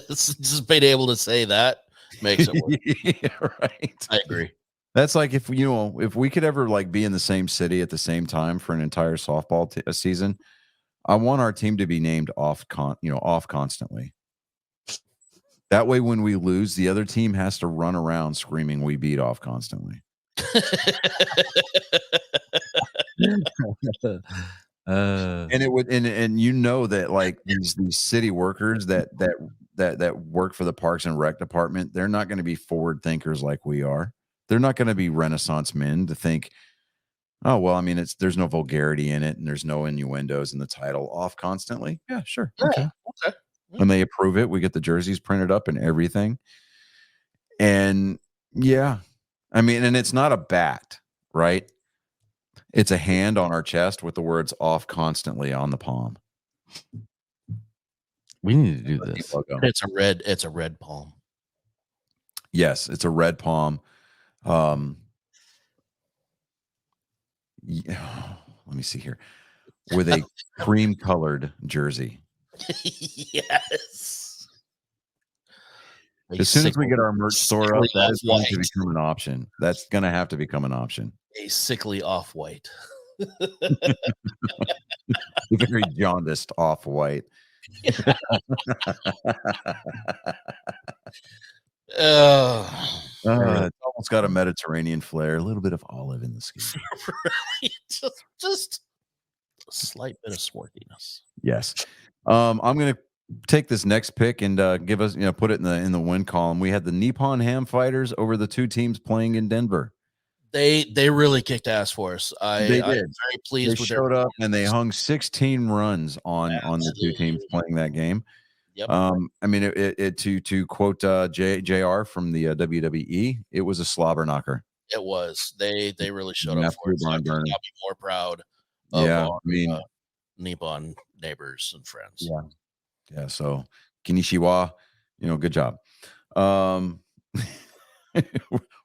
Just being able to say that makes it work.
Yeah, right.
I agree.
That's like if we could ever like be in the same city at the same time for an entire softball season, I want our team to be named off constantly. That way, when we lose, the other team has to run around screaming, "We beat off" constantly. And it would, and you know that like these city workers that work for the Parks and Rec department, they're not going to be forward thinkers like we are. They're not going to be Renaissance men to think, oh well, I mean, there's no vulgarity in it and there's no innuendos in the title. Off constantly, yeah, sure, okay. When they approve it, we get the jerseys printed up and everything. And yeah, I mean, and it's not a bat, right? It's a hand on our chest with the words "off" constantly on the palm.
We need to do this.
It's a red palm.
Yes, it's a red palm. Yeah, let me see here. With a cream colored jersey.
Yes.
As soon as we get our merch store up, that is going to become an option. That's going to have to become an option.
A sickly off-white.
Very jaundiced off-white.
It's
almost got a Mediterranean flair, a little bit of olive in the skin.
Right. Just a slight bit of swarthiness.
Yes. I'm going to take this next pick and give us, put it in the win column. We had the Nippon Ham Fighters over the two teams playing in Denver.
They really kicked ass for us. I'm very pleased
they
with
showed up and they hung 16 runs on the two teams playing that game.
Yep.
I mean, to quote JR from the WWE, it was a slobber knocker.
It was. They really showed up for us. I could not be more proud of our Nippon neighbors and friends.
Yeah. So Kinishiwa, good job.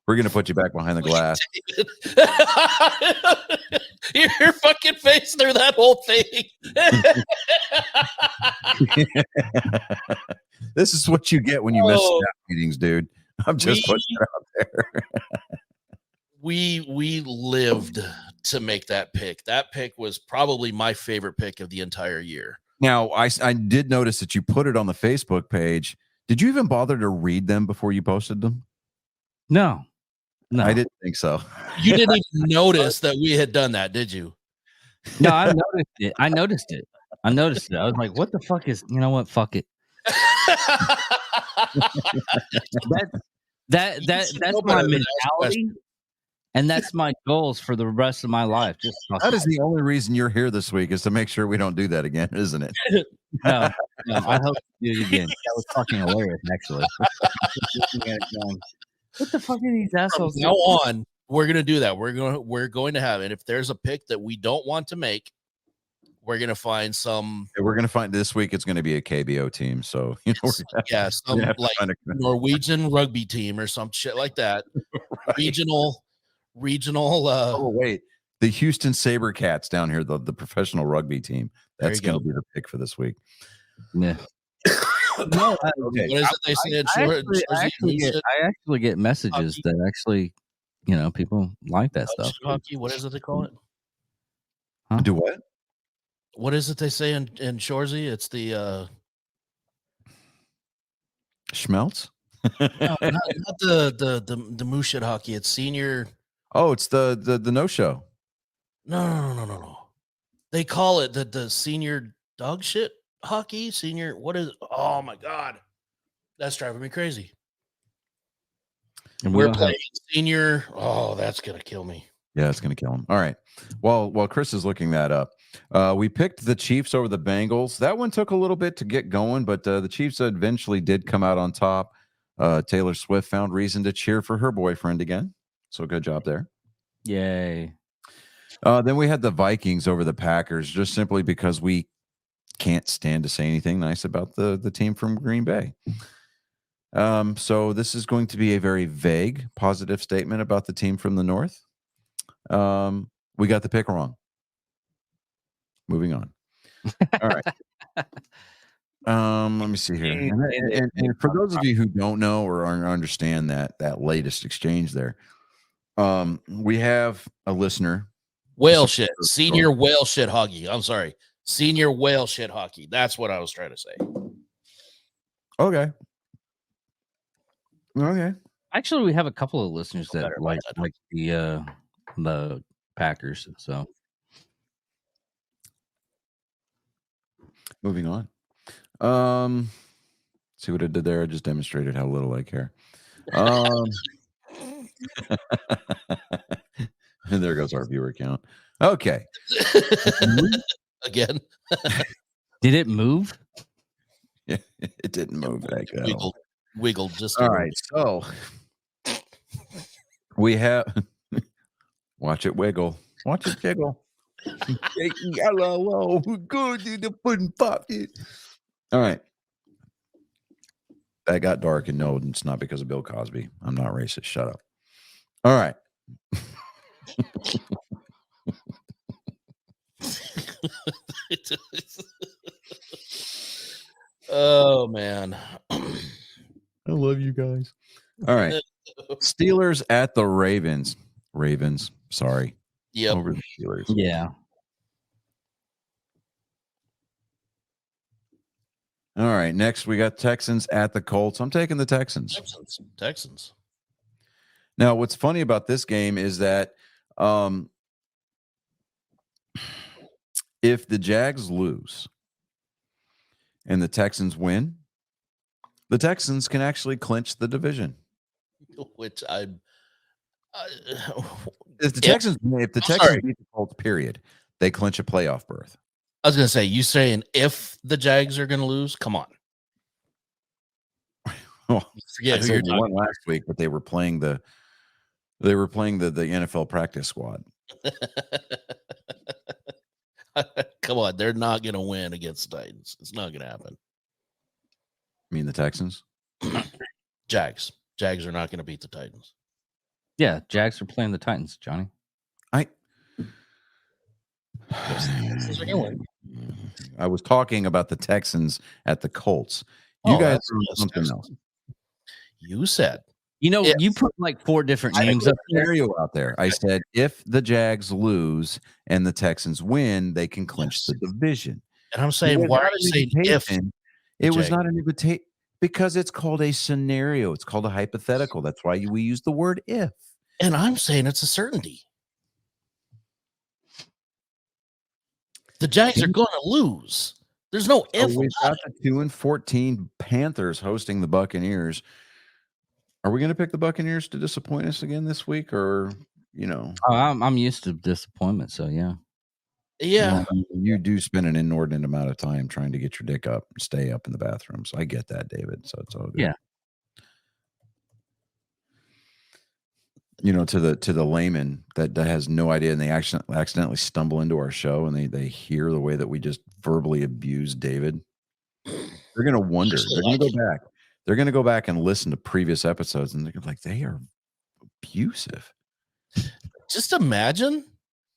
We're gonna put you back behind the glass.
Your fucking face through that whole thing.
This is what you get when you miss staff meetings, dude. I'm just putting it out there.
We lived to make that pick. That pick was probably my favorite pick of the entire year.
Now, I did notice that you put it on the Facebook page. Did you even bother to read them before you posted them?
No.
I didn't think so.
You didn't even notice that we had done that, did you?
No, I noticed it. I was like, what the fuck is, you know what? Fuck it. That's my mentality. And that's my goals for the rest of my life.
That is the only reason you're here this week, is to make sure we don't do that again, isn't it?
No, I hope you do it again. That was fucking hilarious, actually. What the fuck are these assholes?
From now on, we're gonna do that. We're going to have it. If there's a pick that we don't want to make, we're gonna find some.
We're gonna find this week. It's gonna be a KBO team. So
some like Norwegian rugby team or some shit like that. Right. Regional.
Oh wait, the Houston SaberCats down here, the professional rugby team. That's gonna be the pick for this week.
Yeah.
No, okay. What is it they say?
I actually get messages that actually, people like that stuff.
Hockey. What is it they call it?
Huh? Do what?
What is it they say in Shorzy? It's the
Schmelz.
No, not the moose shit hockey. It's senior.
Oh, it's the no show.
No. They call it the senior dog shit hockey. Senior. What is? Oh my god, that's driving me crazy. And we're playing senior. Oh, that's gonna kill me.
Yeah, it's gonna kill him. All right. Well, while Chris is looking that up, we picked the Chiefs over the Bengals. That one took a little bit to get going, but the Chiefs eventually did come out on top. Taylor Swift found reason to cheer for her boyfriend again. So good job there.
Yay.
Then we had the Vikings over the Packers, just simply because we can't stand to say anything nice about the team from Green Bay. So this is going to be a very vague positive statement about the team from the North. We got the pick wrong. Moving on. All right. Let me see here. And for those of you who don't know or understand that latest exchange there, we have a listener.
Whale shit. Senior whale shit hockey. I'm sorry. Senior whale shit hockey. That's what I was trying to say.
Okay. Okay.
Actually, we have a couple of listeners
Feel
that
better about that.
like the Packers. So
Moving on. See what I did there? I just demonstrated how little I care. And there goes our viewer count. Okay.
Again,
did it move?
Yeah, it didn't move that good.
wiggled just a
All
little
right. So we have watch it wiggle. Watch it jiggle. Hello, good in the pudding pop it. All right. That got dark, and no, it's not because of Bill Cosby. I'm not racist. Shut up. All right.
Oh man.
I love you guys. All right. Steelers at the Ravens. Ravens, sorry.
Yep.
Over the Steelers.
Yeah.
All right. Next, we got Texans at the Colts. I'm taking the Texans.
Texans.
Now, what's funny about this game is that if the Jags lose and the Texans win, the Texans can actually clinch the division.
Which I'm.
If the Texans beat the Colts, period, they clinch a playoff berth.
I was gonna say, you saying if the Jags are gonna lose? Come on.
Oh,
Forget who
they
you're talking
won last week, but they were playing the NFL practice squad.
Come on, they're not gonna win against the Titans. It's not gonna happen.
I mean the Texans?
Jags are not gonna beat the Titans.
Yeah, Jags are playing the Titans, Johnny.
I was talking about the Texans at the Colts. You guys are on something else.
You said
You put like 4 different names up there.
Scenario out there. I said if the Jags lose and the Texans win, they can clinch the division.
And I'm saying, why are you saying if?
It was not an invitation because it's called a scenario. It's called a hypothetical. That's why we use the word if.
And I'm saying it's a certainty. The Jags are going to lose. There's no if.
We've got the 2-14 Panthers hosting the Buccaneers. Are we going to pick the Buccaneers to disappoint us again this week, or
I'm used to disappointment, so yeah.
Yeah.
You do spend an inordinate amount of time trying to get your dick up, stay up in the bathroom. So I get that, David. So it's all good.
Yeah.
To the layman that has no idea, and they accidentally stumble into our show, and they hear the way that we just verbally abuse David. They're gonna wonder. They're gonna go back. They're gonna go back and listen to previous episodes, and they're gonna be like, they are abusive.
Just imagine.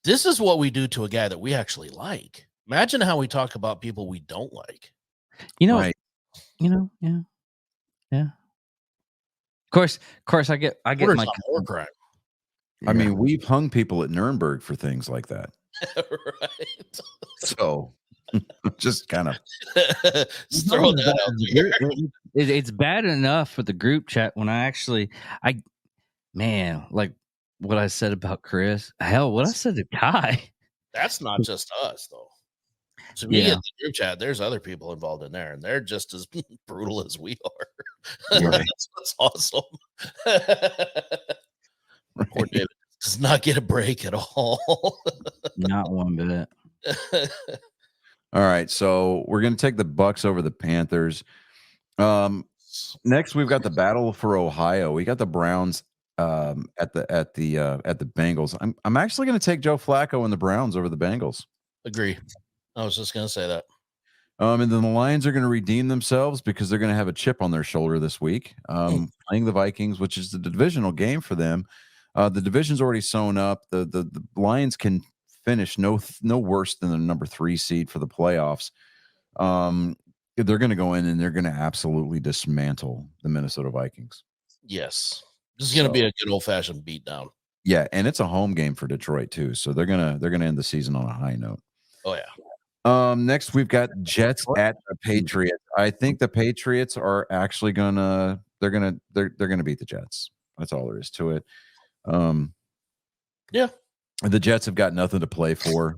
This is what we do to a guy that we actually like. Imagine how we talk about people we don't like.
Right.
Yeah. Of course, I get my
war crime.
I mean, we've hung people at Nuremberg for things like that.
Right.
So just kind of
throw that out there.
It's bad enough for the group chat when like what I said about Chris. Hell, what I said to Kai.
That's not just us, though. So we get the group chat. There's other people involved in there, and they're just as brutal as we are.
Right.
That's what's awesome. Poor David does not get a break at all.
Not one bit.
All right, so we're gonna take the Bucks over the Panthers. Next, we've got the battle for Ohio. We got the Browns at the Bengals. I'm actually going to take Joe Flacco and the Browns over the Bengals.
Agree. I was just going to say that.
And then the Lions are going to redeem themselves because they're going to have a chip on their shoulder this week, playing the Vikings, which is the divisional game for them. The division's already sewn up. The Lions can finish no worse than the number 3 seed for the playoffs. They're going to go in and they're going to absolutely dismantle the Minnesota Vikings.
Yes. This is going to be a good old-fashioned beatdown.
Yeah, and it's a home game for Detroit too, so they're gonna end the season on a high note.
Oh yeah.
Next we've got Jets at the Patriots. I think the Patriots are actually gonna they're gonna beat the Jets. That's all there is to it.
Yeah.
The Jets have got nothing to play for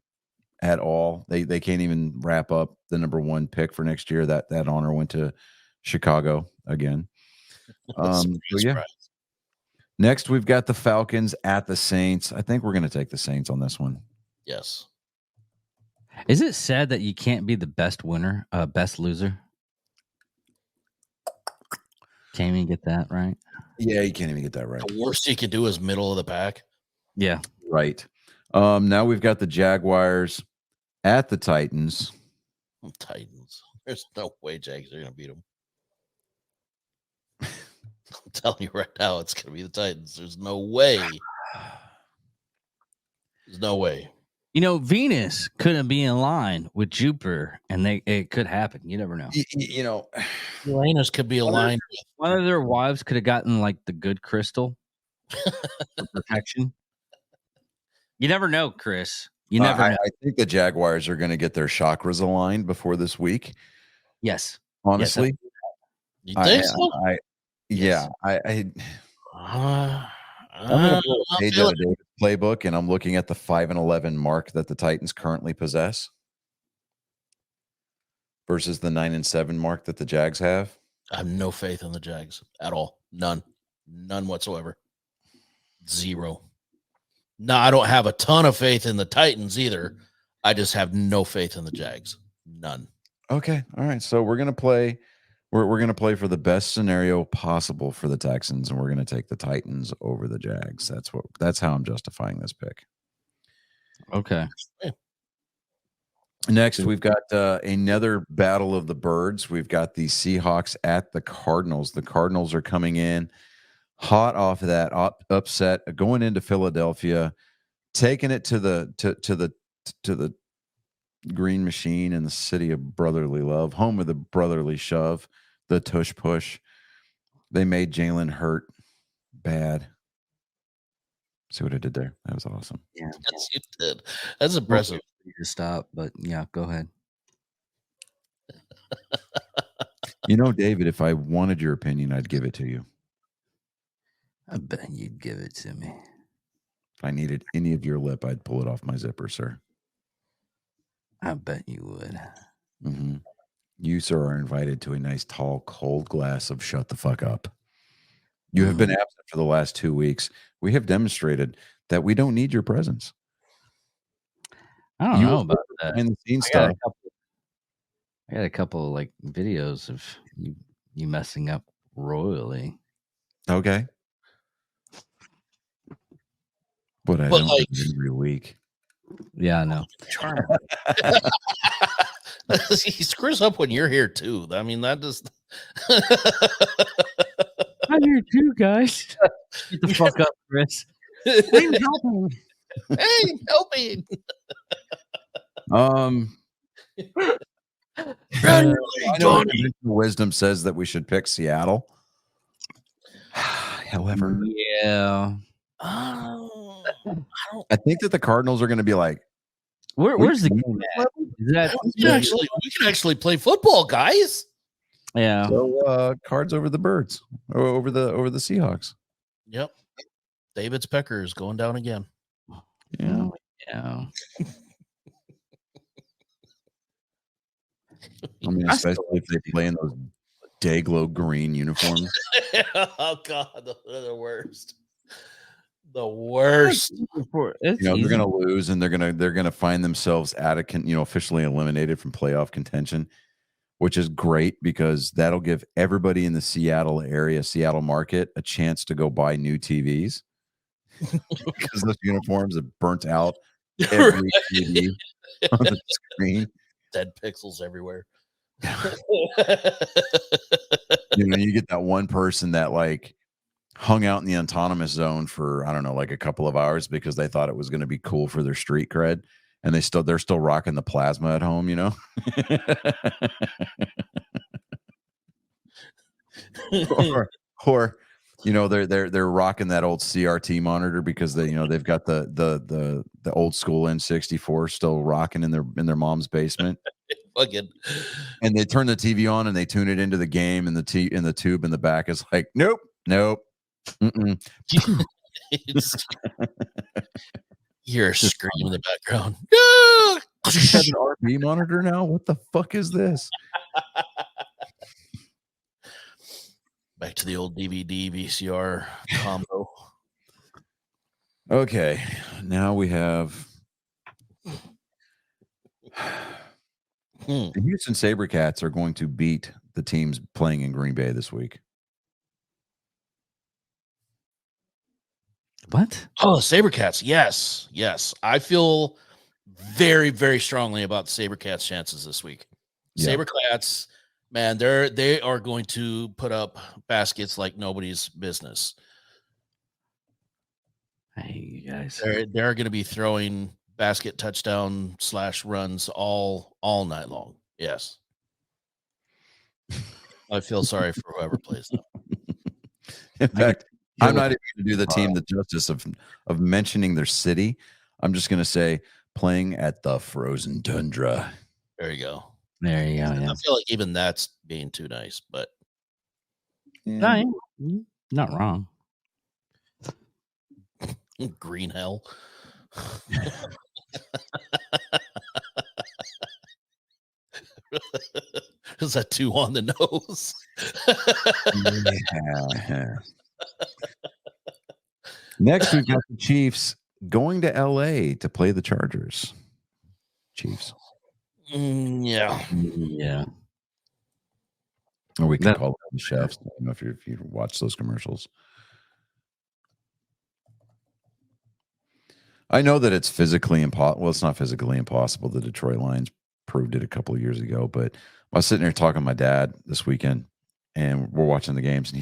at all. They can't even wrap up the number 1 pick for next year. That honor went to Chicago again. So yeah. Next, we've got the Falcons at the Saints. I think we're going to take the Saints on this one.
Yes.
Is it sad that you can't be the best winner, best loser? Can't even get that right.
Yeah, you can't even get that right.
The worst you could do is middle of the pack.
Yeah.
Right. Now we've got the Jaguars at the Titans.
Titans. There's no way Jags are going to beat them. I'm telling you right now, it's going to be the Titans. There's no way. There's no way.
You know, Venus couldn't be in line with Jupiter, and it could happen. You never know.
You know,
Uranus could be aligned.
One of their wives could have gotten like the good crystal for protection. You never know, Chris. You never know.
I think the Jaguars are going to get their chakras aligned before this week.
Yes.
Honestly,
You think so?
I'm going to pull a page out of David's playbook, and I'm looking at the 5-11 mark that the Titans currently possess versus the 9-7 mark that the Jags have.
I have no faith in the Jags at all. None whatsoever. Zero. No, I don't have a ton of faith in the Titans either. I just have no faith in the Jags. None.
Okay. All right. So we're going to play. We're going to play for the best scenario possible for the Texans, and we're going to take the Titans over the Jags. That's how I'm justifying this pick.
Okay.
Next, we've got another battle of the birds. We've got the Seahawks at the Cardinals. The Cardinals are coming in hot off of that upset, going into Philadelphia, taking it to the Green Machine in the city of brotherly love, home of the brotherly shove, the tush push. They made Jalen Hurt bad. See what I did there? That was awesome.
Yeah.
Yes, you did. That's impressive.
To stop, but yeah, go ahead.
You know, David, if I wanted your opinion, I'd give it to you.
I bet you'd give it to me.
If I needed any of your lip, I'd pull it off my zipper, sir.
I bet you would.
Mm-hmm. You, sir, are invited to a nice, tall, cold glass of shut the fuck up. You have been absent for the last 2 weeks. We have demonstrated that we don't need your presence.
I don't know about that.
Behind the scenes stuff.
I got a couple like videos of you messing up royally.
Okay. But I
But
don't
like-
do it every week.
Yeah, I know.
He screws up when you're here too. I mean, that just.
I'm here too, guys. Get the fuck up, Chris.
Hey, help me!
I know conventional wisdom says that we should pick Seattle. However,
Yeah.
I think that the Cardinals are going to be like,
Where's the game at? Is that
We can actually play football, guys.
yeah.
so cards over the birds, or over the Seahawks.
Yep. David's Pecker is going down again.
Yeah.
Yeah.
I mean, especially if they play in those Dayglow green uniforms.
Oh God, they're the worst. The worst.
It's
They're
easy.
going to lose, and they're going to find themselves out of officially eliminated from playoff contention, which is great because that'll give everybody in the Seattle area, Seattle market, a chance to go buy new TVs because those uniforms have burnt out every TV on the screen.
Dead pixels everywhere.
You get that one person that like hung out in the autonomous zone for, I don't know, like a couple of hours because they thought it was going to be cool for their street cred. And they're still rocking the plasma at home, or they're rocking that old CRT monitor because they've got the old school N64 still rocking in their mom's basement.
fucking.
And they turn the TV on and they tune it into the game, and the tube in the back is like, nope. Mm-mm.
You're screaming in the background.
You have an RB monitor now? What the fuck is this?
Back to the old DVD VCR combo.
Okay, now we have the Houston SaberCats are going to beat the teams playing in Green Bay this week.
What?
Oh, SaberCats. Yes. I feel very, very strongly about the SaberCats' chances this week.
Yeah.
SaberCats, man, they are going to put up baskets like nobody's business.
Hey, you guys.
They're going to be throwing basket touchdown / runs all night long. Yes. I feel sorry for whoever plays them.
In fact, I'm not even going to do the team the justice of mentioning their city. I'm just going to say playing at the frozen tundra.
There you go.
There you go. Yeah.
I feel like even that's being too nice, but
No, you're not wrong.
green hell. Is that too on the nose?
Yeah. Next, we've got the Chiefs going to LA to play the Chargers. Chiefs.
Yeah.
Or we can call it the chefs. I don't know if you watch those commercials. I know that it's physically impossible. Well, it's not physically impossible. The Detroit Lions proved it a couple of years ago. But I was sitting there talking to my dad this weekend, and we're watching the games, and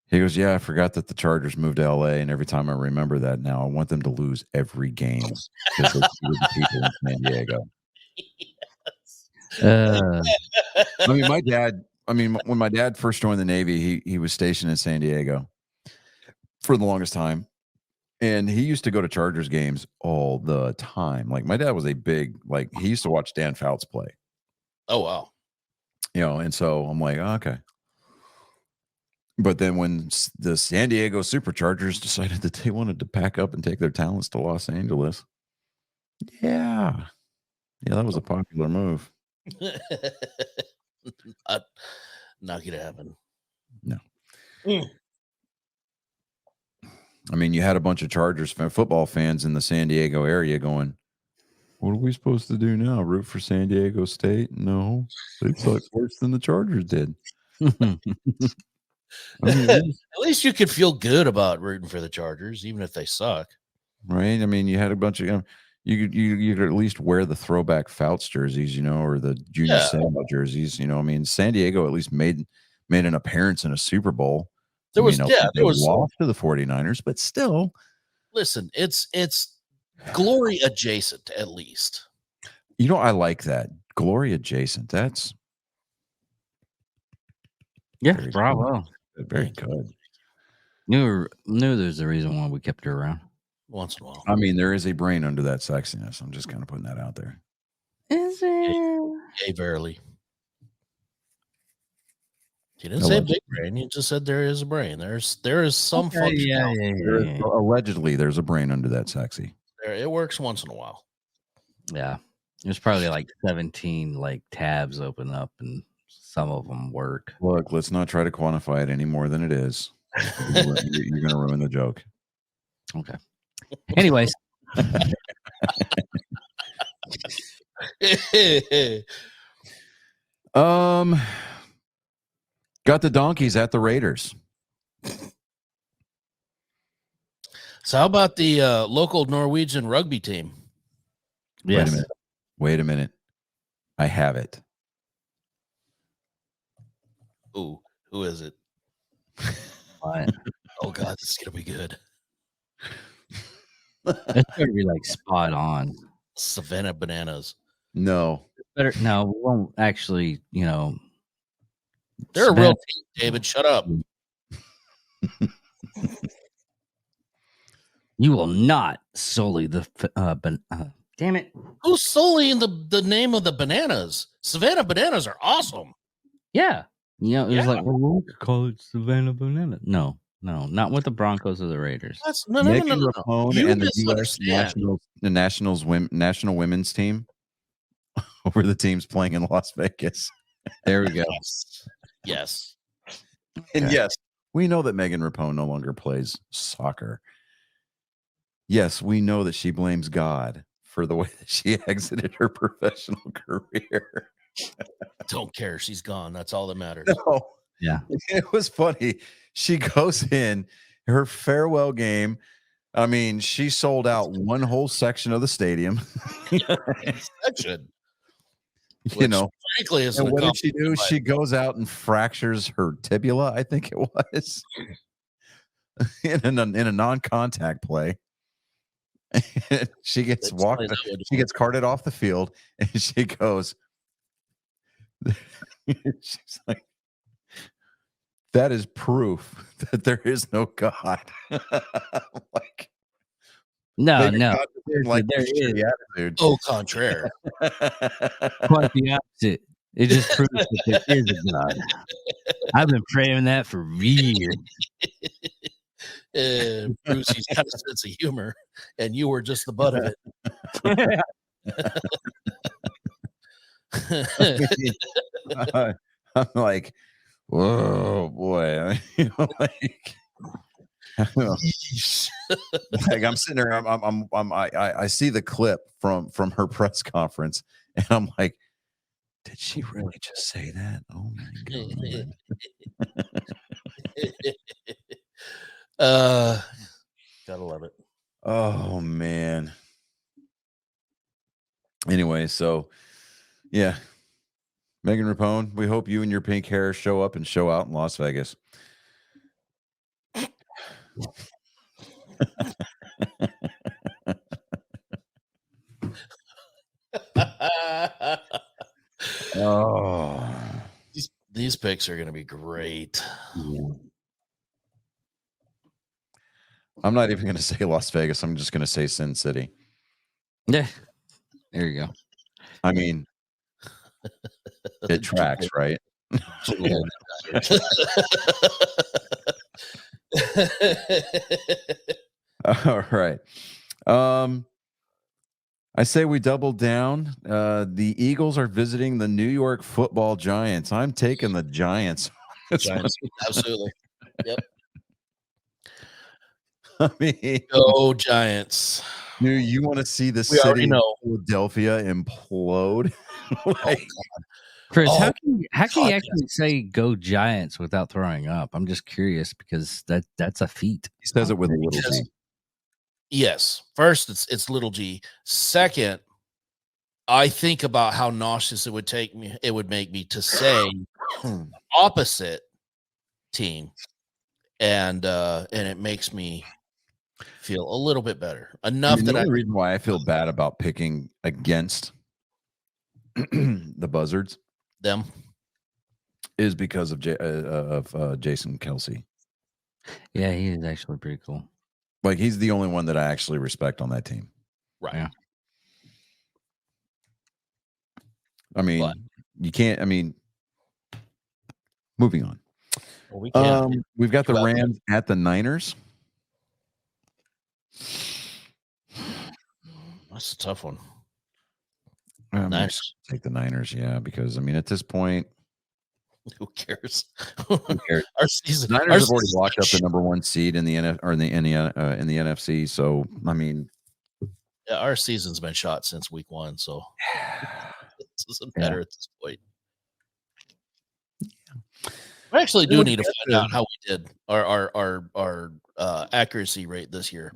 he goes, yeah, I forgot that the Chargers moved to LA, and every time I remember that now, I want them to lose every game because they screwed the people in San Diego. When my dad first joined the Navy, he was stationed in San Diego for the longest time. And he used to go to Chargers games all the time. Like, my dad was he used to watch Dan Fouts play.
Oh, wow.
And so I'm like, oh, okay. But then when the San Diego Superchargers decided that they wanted to pack up and take their talents to Los Angeles. Yeah, that was a popular move.
Not gonna happen.
No. I mean, you had a bunch of Chargers football fans in the San Diego area going, what are we supposed to do now? Root for San Diego State? No, they suck worse than the Chargers did.
At least you could feel good about rooting for the Chargers, even if they suck.
Right? I mean, you had a bunch of you could at least wear the throwback Fouts jerseys, or the Junior Seau jerseys. I mean, San Diego at least made an appearance in a Super Bowl.
There was
lost to the 49ers, but still.
Listen, it's glory adjacent at least.
I like that. Glory adjacent. That's
bravo.
Good. Very good.
Knew there's a reason why we kept her around.
Once in a while.
I mean, there is a brain under that sexiness. I'm just kind of putting that out there.
Is there?
Yay, verily. He didn't say big brain. He just said there is a brain. There is some function.
Allegedly, there's a brain under that sexy.
It works once in a while.
Yeah. There's probably like 17 tabs open up, and some of them work.
Look, let's not try to quantify it any more than it is. You're going to ruin the joke.
Okay. Anyways.
Got the donkeys at the Raiders.
So how about the local Norwegian rugby team?
Yes.
Wait a minute. I have it.
Ooh, who is it?
What?
Oh God, this is gonna be good.
It's gonna be spot on.
Savannah Bananas.
No.
We won't actually,
They're a real team, David. Shut up.
You will not sully the Damn it.
Who's sullying the name of the bananas? Savannah bananas are awesome.
Yeah. You know, it was
Yeah.
like, well, we could call it Savannah Banana. No, not with the Broncos or the Raiders.
That's no.
Megan Rapone
You
and the U.S.
misunderstand.
national women's team over the teams playing in Las Vegas. There we go.
Yes.
And
Okay.
yes, we know that Megan Rapone no longer plays soccer. Yes, we know that she blames God for the way that she exited her professional career.
Don't care. She's gone. That's all that matters.
No.
Yeah.
It was funny. She goes in her farewell game. I mean, she sold out one whole section of the stadium.
Section.
You
Which,
know,
frankly, is
and
an
what did she do?
accomplishment,
She goes out and fractures her tibia, I think it was, in a non-contact play. She gets
Explain
walked.
that one.
She gets carted off the field, and she goes. She's like, "That is proof that there is no God." Like,
No,
they
no.
got like
there
this shitty
is.
attitude.
Au contraire.
Quite the opposite. It just proves that there is a God. I've been praying that for years.
Bruce, he's got a sense of humor, and you were just the butt of it.
I'm like, whoa, boy. Like, like I'm sitting there. I see the clip from her press conference, and I'm like, did she really just say that? Oh my god!
Gotta love it.
Oh man. Anyway, so yeah, Megan Rapone, we hope you and your pink hair show up and show out in Las Vegas. Oh,
These picks are gonna be great.
I'm not even going to say Las Vegas. I'm just going to say Sin City.
Yeah. There you go.
I mean, it tracks, right? All right. I say we double down. The Eagles are visiting the New York Football Giants. I'm taking the Giants.
Giants, absolutely. Yep.
I mean,
Go Giants.
you want to see the
We already
city of
know.
Philadelphia implode? Like,
Chris,
Oh,
how can you
God,
actually say go Giants without throwing up? I'm just curious because that's a feat.
he says it with a little
Because-
G.
Yes. First, it's little G. Second, I think about how nauseous it would make me to say opposite team, and it makes me feel a little bit better. Enough
The
that
only reason why I feel bad about picking against the Buzzards
them.
is because of Jason Kelsey.
Yeah, he is actually pretty cool.
Like, he's the only one that I actually respect on that team.
Right.
Yeah.
I mean,
But-
you can't. I mean, moving on.
Well, we can.
We've got the
Well-
Rams at the Niners.
That's a tough one.
I'm gonna
Nice.
take the Niners, yeah, because I mean, at this point,
Who cares?
who cares?
Our season.
Niners
our
have already
season's
locked
been
up the number one seed in the NFC. So I mean,
Yeah, our season's been shot since week 1, so it doesn't
Yeah.
matter at this point. I actually do
Well,
need to
that's
find out how we did our accuracy rate this year.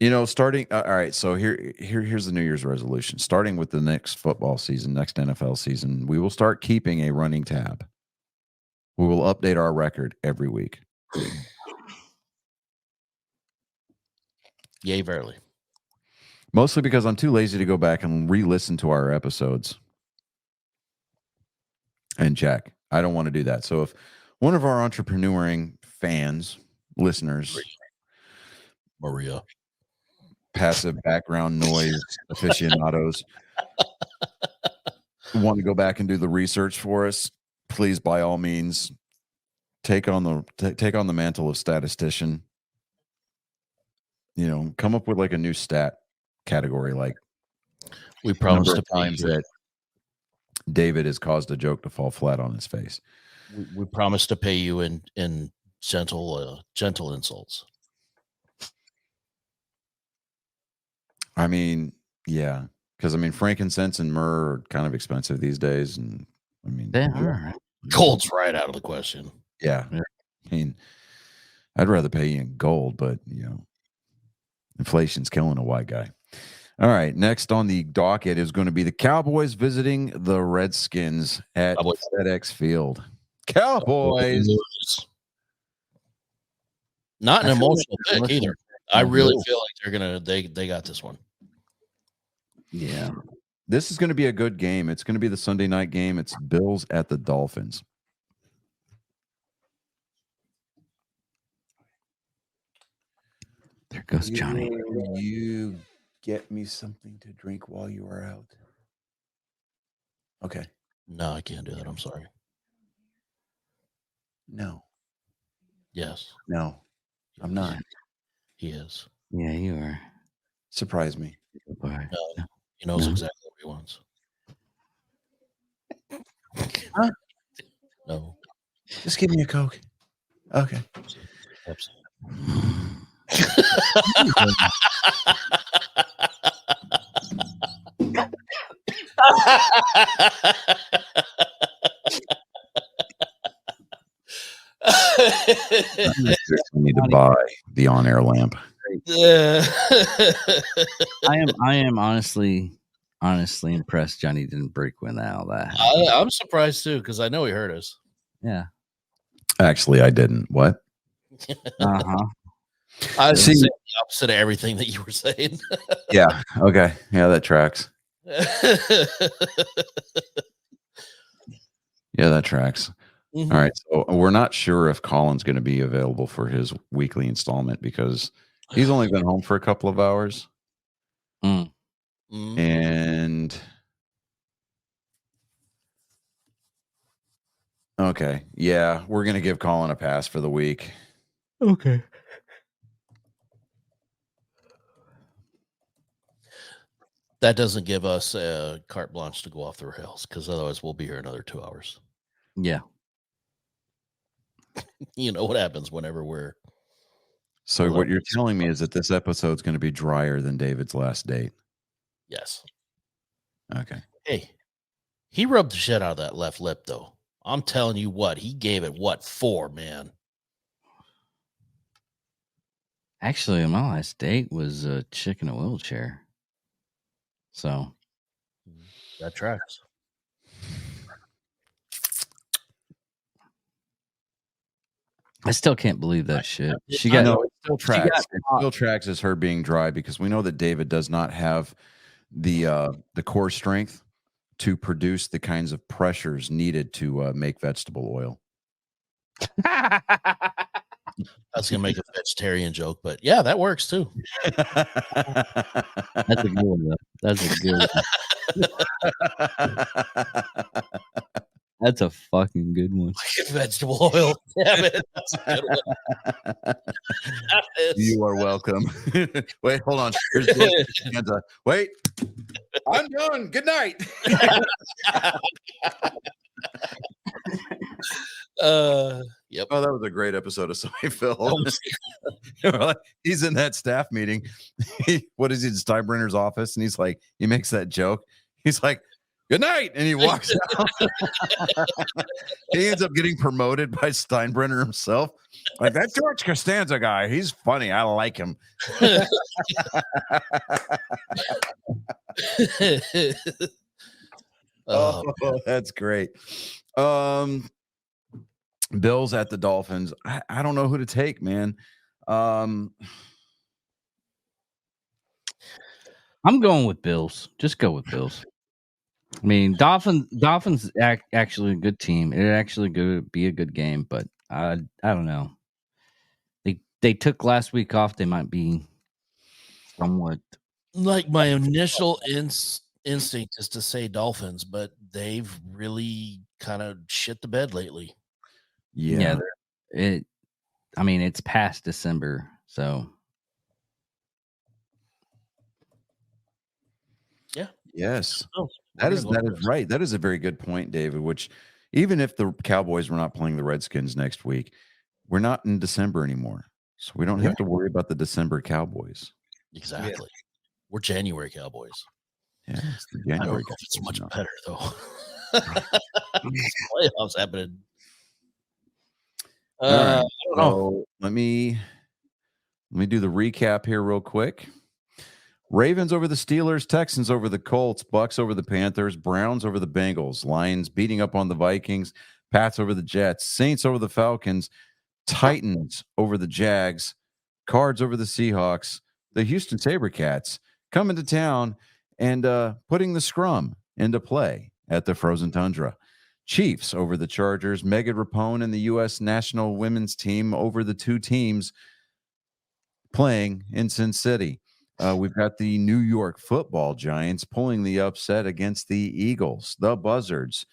you know, starting all right. So here's the New Year's resolution. Starting with the next football season, next NFL season, we will start keeping a running tab. We will update our record every week.
Yay, verily.
Mostly because I'm too lazy to go back and re-listen to our episodes and check. I don't want to do that. So if one of our entrepreneuring fans, listeners,
Maria.
passive background noise aficionados want to go back and do the research for us, please, by all means, take on the mantle of statistician. Come up with like a new stat category, like
We promised
number
to
of
pay
times
you.
that David has caused a joke to fall flat on his face.
We promised to pay you in gentle insults.
I mean, yeah, because frankincense and myrrh are kind of expensive these days, and
They are.
Gold's right out of the question.
yeah. I'd rather pay you in gold, but inflation's killing a white guy. All right, next on the docket is going to be the Cowboys visiting the Redskins at
Cowboys.
FedEx Field. Cowboys.
Not an emotional pick either. I really
No.
feel like they got this one.
Yeah.
This is going to be a good game. It's going to be the Sunday night game. It's Bills at the Dolphins.
There goes Johnny.
You get me something to drink while you are out. Okay.
No, I can't do that. I'm sorry.
No.
Yes,
No. I'm not.
he is.
Yeah, you are.
Surprise me.
Bye.
No, he knows
No.
exactly what he wants.
Huh?
No.
Just give me a Coke. Okay. I need to buy the on-air lamp.
I am honestly impressed Johnny didn't break when all that happened.
I'm surprised too because I know he heard us.
Yeah.
Actually, I didn't. What?
Uh-huh.
I was
See-
saying the opposite of everything that you were saying.
Yeah. Okay. Yeah, that tracks. Yeah, that tracks.
Mhm.
All right. So we're not sure if Colin's going to be available for his weekly installment because he's only been home for a couple of hours.
Mm.
Mhm.
And okay. Yeah, we're going to give Colin a pass for the week.
Okay.
That doesn't give us carte blanche to go off the rails because otherwise we'll be here another 2 hours.
Yeah.
You know what happens whenever we're
So
Well,
what you're
that's-
telling me is that this episode's going to be drier than David's last date.
yes.
Okay.
Hey, he rubbed the shit out of that left lip though. I'm telling you what, he gave it 4, man.
Actually, my last date was a chick in a wheelchair. So
That tracks.
I still can't believe that shit. She
I
got
know it still tracks.
got
It
caught.
still tracks as her being dry because we know that David does not have the core strength to produce the kinds of pressures needed to make vegetable oil.
I was gonna make a vegetarian joke, but yeah, that works too.
That's a good one, though. That's a good one. That's a fucking good one.
Vegetable oil. Damn it. That's a good one. That is-
You are welcome. Wait, hold on. Here's the stanza. Wait. I'm done. Good night.
Yep.
Oh, that was a great episode of Seinfeld.
That was-
He's in that staff meeting. What is he in Steinbrenner's office? And he's like, he makes that joke. He's like, good night. And he walks out. He ends up getting promoted by Steinbrenner himself. Like, that George Costanza guy, he's funny. I like him.
Oh,
Oh, that's great. Bills at the Dolphins. I don't know who to take, man.
I'm going with Bills. Just go with Bills. I mean, Dolphins actually a good team. It actually could be a good game, but I don't know. They took last week off. They might be
somewhat.
Like my initial instinct is to say Dolphins, but they've really kind of shit the bed lately.
Yeah.
It's past December, so
Yes.
Oh,
That is right. That is a very good point, David, which even if the Cowboys were not playing the Redskins next week, we're not in December anymore. So we don't have to worry about the December Cowboys.
Exactly. We're January Cowboys.
Yeah, it's the
I don't know
January
if it's much
Cowboys.
better though. Playoffs happening.
All right.
I don't know.
So let me do the recap here real quick. Ravens over the Steelers, Texans over the Colts, Bucks over the Panthers, Browns over the Bengals, Lions beating up on the Vikings, Pats over the Jets, Saints over the Falcons, Titans over the Jags, Cards over the Seahawks, the Houston SaberCats coming to town and putting the scrum into play at the Frozen Tundra. Chiefs over the Chargers, Megan Rapone and the U.S. national women's team over the two teams playing in Sin City. We've got the New York Football Giants pulling the upset against the Eagles, the Buzzards,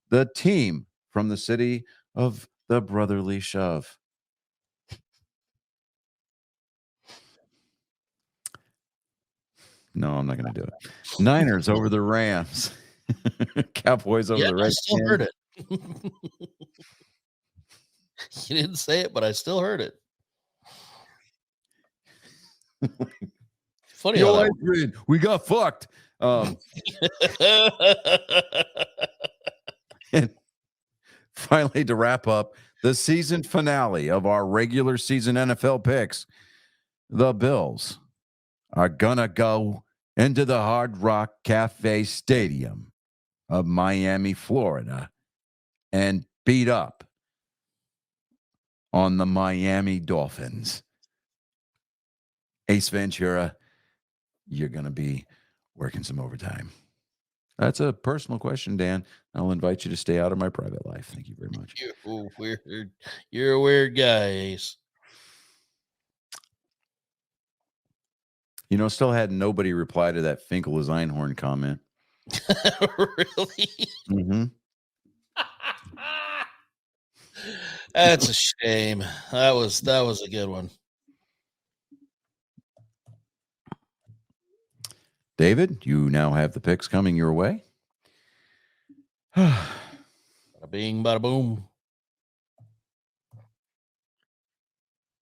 the team from the city of the brotherly shove. No, I'm not going to do it. Niners over the Rams. Cowboys over the Redskins.
I still heard it. You didn't say it, but I still heard it. Funny how that
we got fucked. And finally, to wrap up the season finale of our regular season NFL picks, the Bills are gonna go into the Hard Rock Cafe Stadium of Miami, Florida, and beat up on the Miami Dolphins. Ace Ventura, you're going to be working some overtime. That's a personal question, Dan. I'll invite you to stay out of my private life. Thank you very much.
You're a weird guy, Ace.
You know, still had nobody reply to that Finkel is Einhorn comment.
Really?
Mm-hmm.
That's a shame. That was a good one.
David, you now have the picks coming your way.
Bada bing, bada boom.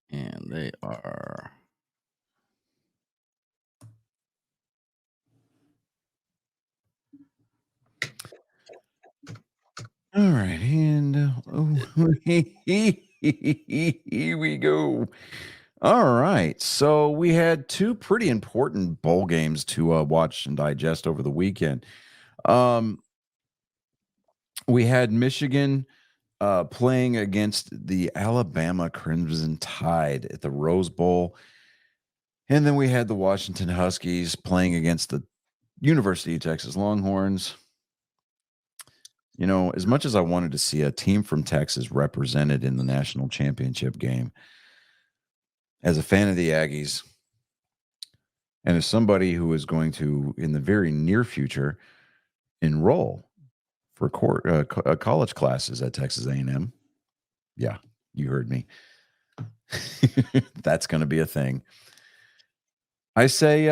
And they are
all right, and here we go. All right, so we had two pretty important bowl games to watch and digest over the weekend. We had Michigan playing against the Alabama Crimson Tide at the Rose Bowl, and then we had the Washington Huskies playing against the University of Texas Longhorns. You know, as much as I wanted to see a team from Texas represented in the national championship game, as a fan of the Aggies, and as somebody who is going to, in the very near future, enroll for college classes at Texas A&M. Yeah, you heard me. That's going to be a thing. I say,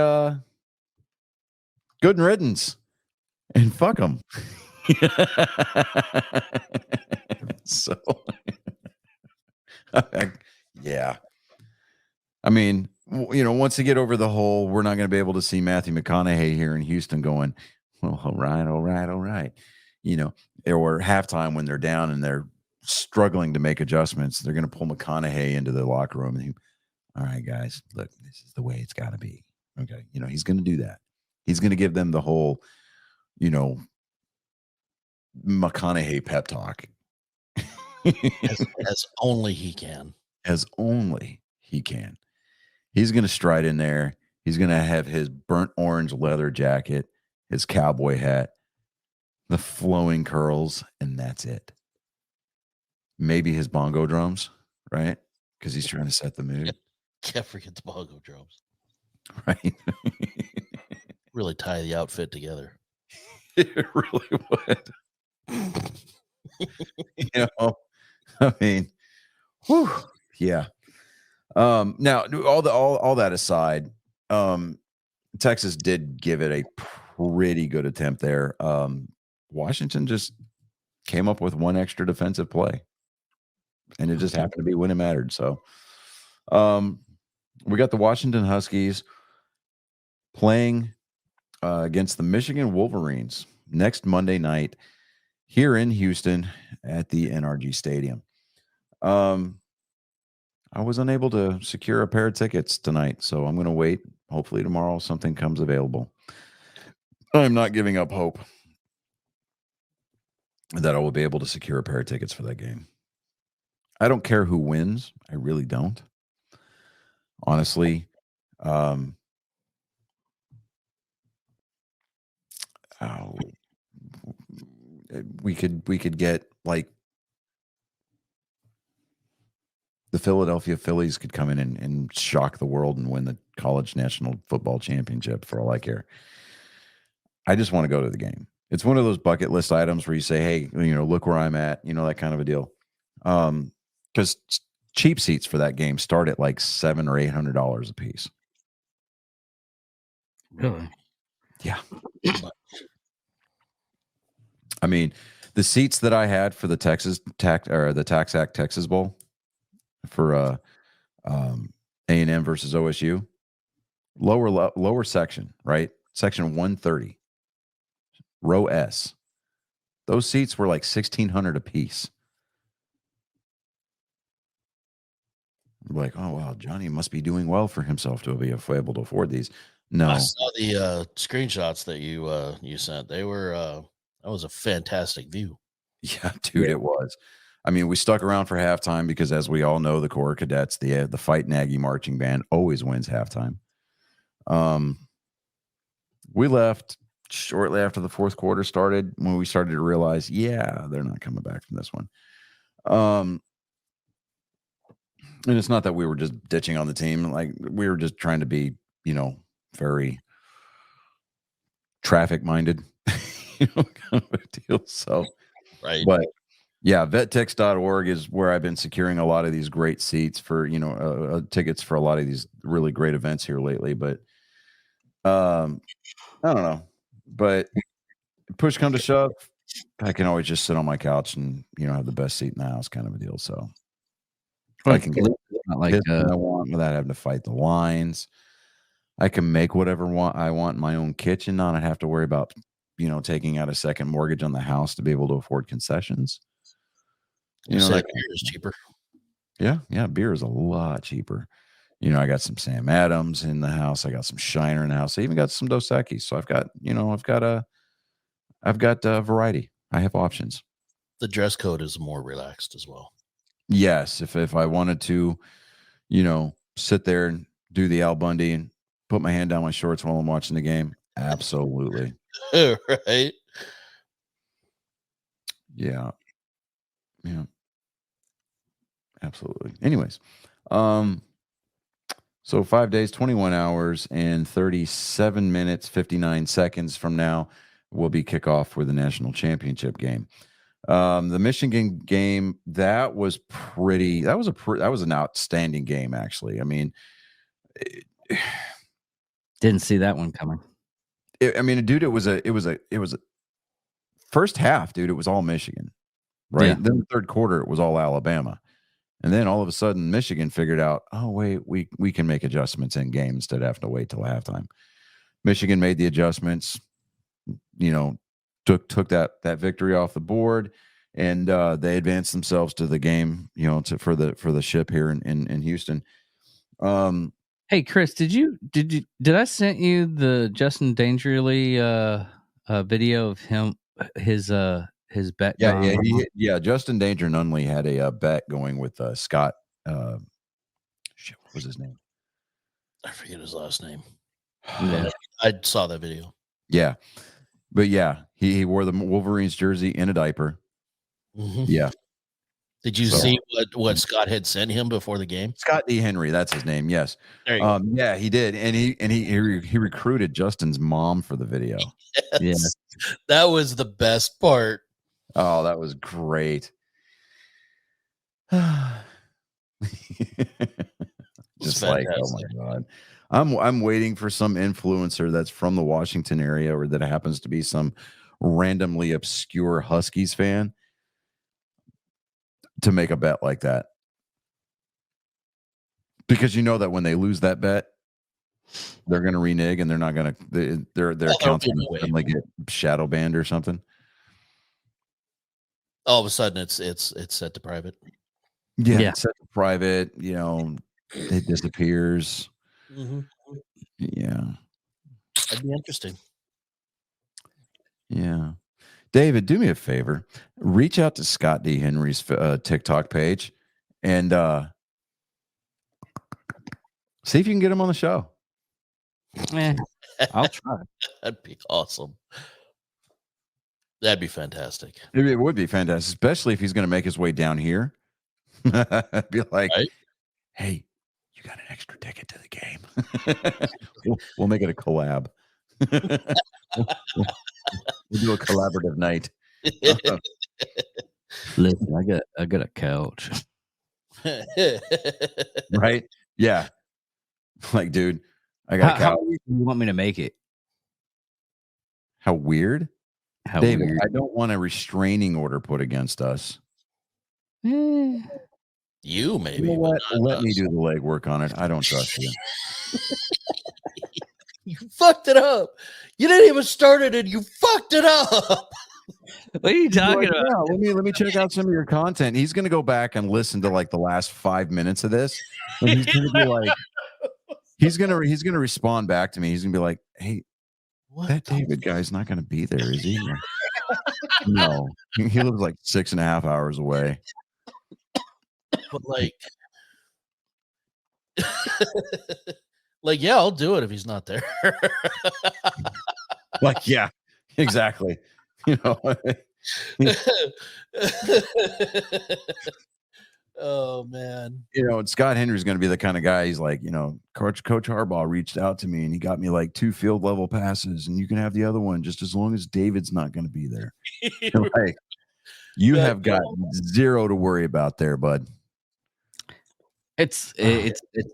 good riddance, and fuck them. So, yeah. I mean, you know, once they get over the whole, we're not going to be able to see Matthew McConaughey here in Houston going, well, all right. You know, or halftime when they're down and they're struggling to make adjustments, they're going to pull McConaughey into the locker room and all right, guys, look, this is the way it's got to be. Okay. You know, he's going to do that. He's going to give them the whole, you know, McConaughey pep talk.
as only he can.
As only he can. He's going to stride in there. He's going to have his burnt orange leather jacket, his cowboy hat, the flowing curls, and that's it. Maybe his bongo drums, right? Because he's trying to set the mood.
Can't forget the bongo drums.
Right.
Really tie the outfit together.
It really would. You know, I mean, whew, yeah. Now all that aside, Texas did give it a pretty good attempt there. Washington just came up with one extra defensive play, and it just happened to be when it mattered. So, we got the Washington Huskies playing against the Michigan Wolverines next Monday night here in Houston at the NRG Stadium. I was unable to secure a pair of tickets tonight, so I'm going to wait. Hopefully tomorrow something comes available. I'm not giving up hope that I will be able to secure a pair of tickets for that game. I don't care who wins. I really don't. Honestly, we could get like the Philadelphia Phillies could come in and shock the world and win the college national football championship for all I care. I just want to go to the game. It's one of those bucket list items where you say, hey, look where I'm at, that kind of a deal. Because cheap seats for that game start at like $700 or $800 a piece.
Really?
Yeah. I mean, the seats that I had for the TaxAct Texas Bowl for A&M versus OSU, lower section, right? Section 130, row S. Those seats were like $1,600 a piece. I'm like, oh wow, Johnny must be doing well for himself to be able to afford these. No,
I saw the screenshots that you sent. They were that was a fantastic view.
yeah, dude, it was. I mean, we stuck around for halftime because, as we all know, the Corps Cadets, the Fight Nagy marching band, always wins halftime. We left shortly after the fourth quarter started when we started to realize, yeah, they're not coming back from this one. And it's not that we were just ditching on the team. Like, we were just trying to be, very traffic minded, kind of a deal. So,
Right.
But yeah, vettix.org is where I've been securing a lot of these great seats for, tickets for a lot of these really great events here lately. But I don't know. But push come to shove, I can always just sit on my couch and, have the best seat in the house kind of a deal. So I can get
not like
I want without having to fight the lines. I can make whatever I want in my own kitchen, not have to worry about, taking out a second mortgage on the house to be able to afford concessions.
You said beer is cheaper.
Yeah, beer is a lot cheaper. I got some Sam Adams in the house. I got some Shiner in the house. I even got some Dos Equis. So I've got a variety. I have options.
The dress code is more relaxed as well.
Yes, if I wanted to, sit there and do the Al Bundy and put my hand down my shorts while I'm watching the game, absolutely.
Right?
Yeah. Absolutely. Anyways, so 5 days, 21 hours, and 37 minutes, 59 seconds from now will be kickoff for the national championship game. The Michigan game, that was an outstanding game, actually. I mean,
didn't see that one coming.
Dude, it was a first half, dude. It was all Michigan, right?
Yeah.
Then the third quarter, it was all Alabama. And then all of a sudden, Michigan figured out, oh, wait, we can make adjustments in game instead of having to wait till halftime. Michigan made the adjustments, took that victory off the board, and they advanced themselves to the game, for the ship here in Houston.
Hey, Chris, did I send you the Justin Dangerly video of his bet?
Yeah. Justin Danger Nunley had a bet going with Scott. What was his name?
I forget his last name.
Yeah.
I saw that video.
Yeah, but yeah, he wore the Wolverines jersey in a diaper.
Mm-hmm.
Yeah,
Did you
So-
see what Scott had sent him before the game?
Scott D. Henry, that's his name. Yes.
There you go.
Yeah, he did, and he recruited Justin's mom for the video.
Yes. That was the best part.
Oh, that was great. Just like, oh my god, I'm waiting for some influencer that's from the Washington area or that happens to be some randomly obscure Huskies fan to make a bet like that, because you know that when they lose that bet, they're going to renege and they're not going to their accounts going to suddenly get shadow banned or something.
All of a sudden, it's set to private.
Yeah,
Yeah.
it's set to private. You know, it disappears.
Mm-hmm.
Yeah,
That'd be interesting.
yeah. David, do me a favor. Reach out to Scott D. Henry's TikTok page and see if you can get him on the show.
I'll try.
That'd be awesome. That'd be fantastic.
It would be fantastic, especially if he's going to make his way down here. Be like,
Right?
hey, you got an extra ticket to the game. we'll make it a collab. We'll do a collaborative night.
Listen, I got a couch.
Right? Yeah. Like, dude, I got a
How
couch.
weird do you want me to make it?
How weird?
How
David,
weird?
I don't want a restraining order put against us.
Eh.
You maybe.
You know what?
but not
Let me
us.
do the legwork on it. I don't trust you.
You fucked it up. You didn't even start it, and you fucked it up.
What are you talking
Like,
about?
yeah, let me check out some of your content. He's gonna go back and listen to like the last 5 minutes of this, and he's gonna be like, he's gonna respond back to me. He's gonna be like, hey,
What?
that David guy's not gonna be there, is he? No, he lives like 6.5 hours away.
But like, yeah, I'll do it if he's not there.
Like, yeah, exactly. You know,
Oh man.
you know, Scott Henry's going to be the kind of guy. He's like, you know, Coach Harbaugh reached out to me and he got me like 2 field level passes, and you can have the other one just as long as David's not going to be there. Like, you have got zero to worry about there, bud.
It's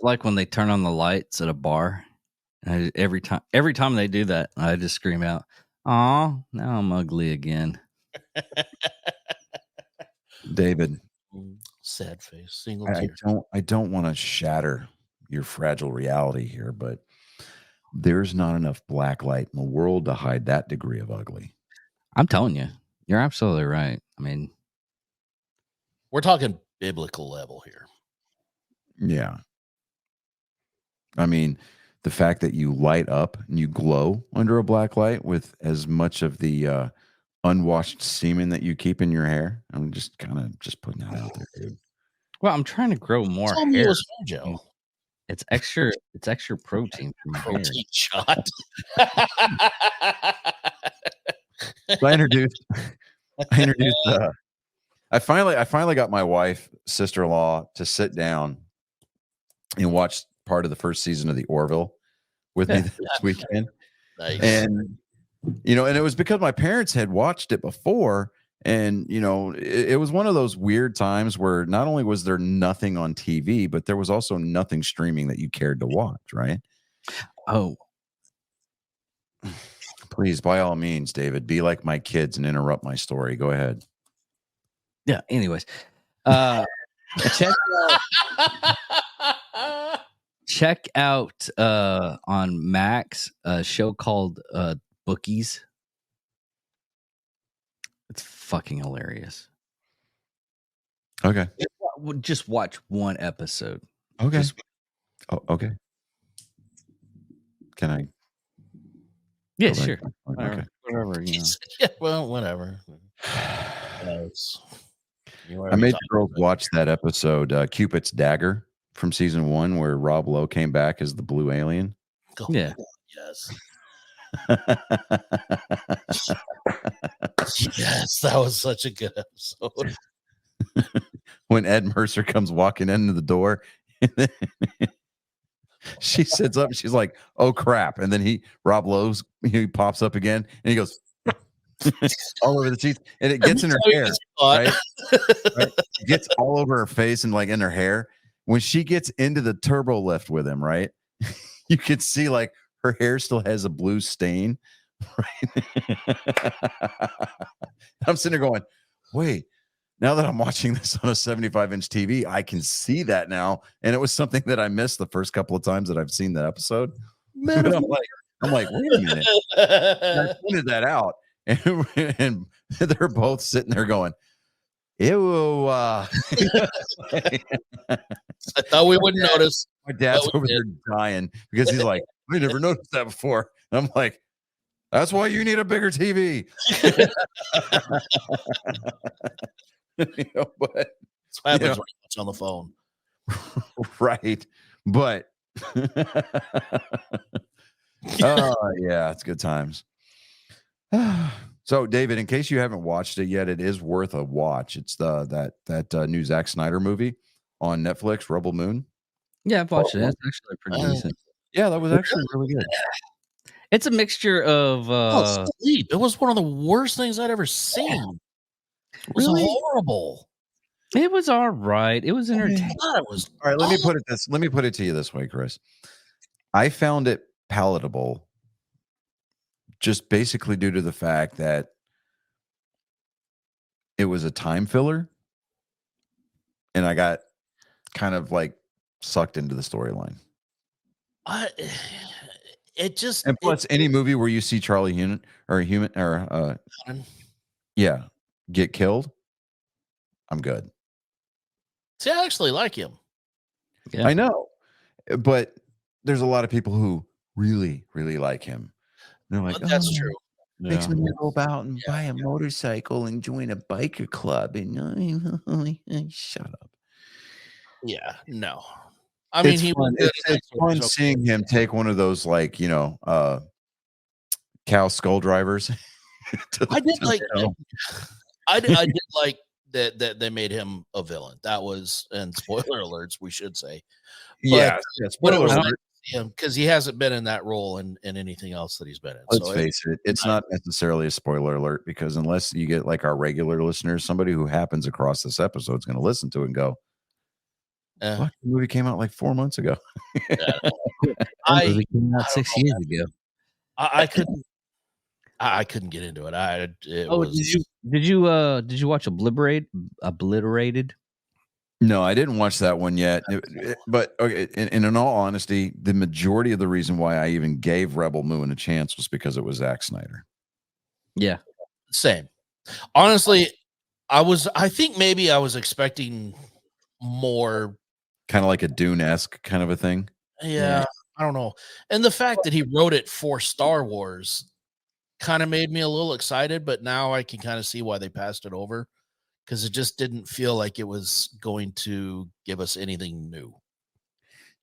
like when they turn on the lights at a bar. Every time they do that, I just scream out, "Aw, now I'm ugly again."
David,
Sad face. Single
I
tear.
don't want to shatter your fragile reality here, but there's not enough black light in the world to hide that degree of ugly.
I'm telling you, you're absolutely right. I mean,
We're talking biblical level here.
Yeah. I mean, the fact that you light up and you glow under a black light with as much of the unwashed semen that you keep in your hair. I'm just kind of just putting that out there, dude.
well, I'm trying to grow more
Tell me it
hair.
was hair gel.
It's extra protein from hair.
Protein shot.
So I introduced I finally got my wife, sister-in-law, to sit down and watch part of the first season of the Orville with me this weekend.
Nice.
And you know, and it was because my parents had watched it before, and you know, it was one of those weird times where not only was there nothing on TV, but there was also nothing streaming that you cared to watch, right?
Oh,
Please, by all means, David, be like my kids and interrupt my story. Go ahead.
yeah. Anyways, check out on Max a show called Bookies. It's fucking hilarious.
Okay.
Just watch one episode.
Okay.
Just-
Oh, okay. Can I?
Yeah,
go back?
sure.
Okay.
Whatever. You know.
Yeah, well, whatever. Yes.
I made the girls watch that episode, Cupid's Dagger from season 1, where Rob Lowe came back as the blue alien.
Yeah.
Yes. Yes, that was such a good episode.
when Ed Mercer comes walking into the door. And then she sits up and she's like, "Oh crap!" And then Rob Lowe's, he pops up again and he goes all over the sheets, and it gets in her hair, right? It gets all over her face and like in her hair. When she gets into the turbo lift with him, right? You can see like her hair still has a blue stain. Right? I'm sitting there going, wait. Now that I'm watching this on a 75-inch TV, I can see that now. And it was something that I missed the first couple of times that I've seen the episode. But I'm like, wait a minute. I pointed that out. And they're both sitting there going, ew.
I thought we wouldn't notice.
My dad's over there dying because he's like, I never noticed that before. And I'm like, that's why you need a bigger TV. But
That's what happens when you watch on the phone.
Right. But oh yeah, it's good times. So David, in case you haven't watched it yet, it is worth a watch. It's that new Zack Snyder movie on Netflix, Rebel Moon.
Yeah, I've watched it. It's actually pretty decent.
Yeah, that was actually really good.
It's a mixture of
Sleep. It was one of the worst things I'd ever seen. It was
Really?
horrible.
it was all right. It was entertaining.
God, it was
All right, let me put it to you this way, Chris. I found it palatable just basically due to the fact that it was a time filler and I got kind of like sucked into the storyline.
It just
And plus, any movie where you see Charlie get killed, I'm good.
See, I actually like him.
Yeah.
I know, but there's a lot of people who really, really like him. They're like,
That's
"Oh,
true.
Makes me go out and buy a motorcycle and join a biker club." And shut up.
Yeah, no. I mean,
It's
he
fun.
was
It's fun seeing him take one of those, like, cow skull drivers.
I did like. I did like that they made him a villain. That was, and spoiler alerts, we should say.
Yeah,
But it was nice to see him because he hasn't been in that role in anything else that he's been in.
Let's face it, it's not necessarily a spoiler alert, because unless you get like our regular listeners, somebody who happens across this episode is going to listen to it and go, "What? The movie came out like 4 months ago."
It came out 6 years ago.
I couldn't get into it.
Did you watch Obliterated?
No, I didn't watch that one yet. But okay, in all honesty, the majority of the reason why I even gave Rebel Moon a chance was because it was Zack Snyder.
Yeah,
same. Honestly, I think maybe I was expecting more,
kind of like a Dune-esque kind of a thing.
Yeah, I don't know. And the fact that he wrote it for Star Wars kind of made me a little excited, but now I can kind of see why they passed it over, because it just didn't feel like it was going to give us anything new.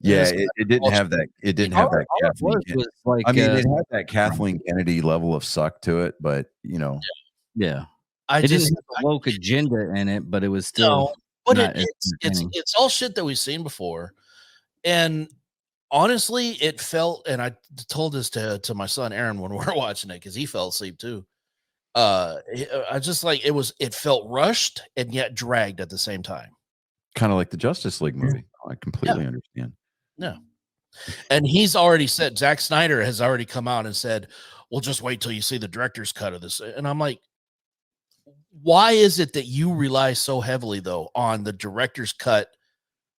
Yeah, it didn't have that. It didn't have that. I mean, it had that Kathleen Kennedy level of suck to it, but
yeah.
It
didn't have a woke agenda in it, but it was still.
No, but it's all shit that we've seen before, and honestly, it felt. And I told this to my son Aaron when we were watching it, because he fell asleep too. I just like it felt rushed and yet dragged at the same time.
Kind of like the Justice League movie. I completely understand.
No. And he's already said, Zack Snyder has already come out and said, "Well, just wait till you see the director's cut of this." And I'm like, why is it that you rely so heavily though on the director's cut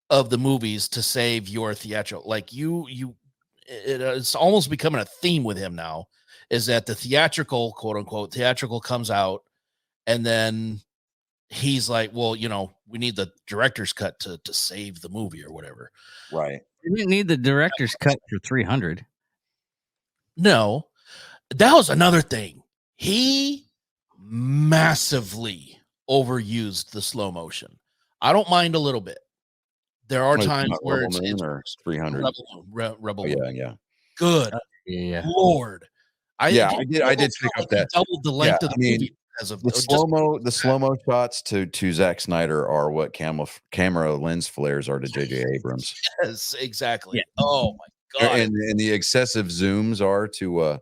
of the movies to save your theatrical? Like it's almost becoming a theme with him now, is that the theatrical, quote unquote, theatrical comes out, and then he's like, well, we need the director's cut to save the movie or whatever.
Right.
You didn't need the director's cut for 300.
No, that was another thing. He massively overused the slow motion. I don't mind a little bit. There are times where it's
300.
Rebel
Moon. Yeah.
Good.
Yeah.
Lord.
I did pick up that.
Doubled the length of the movie. as of
The
just
slow mo shots to Zack Snyder are what camera lens flares are to J.J. Abrams,
yes, exactly.
Yeah.
Oh my god!
and the excessive zooms are to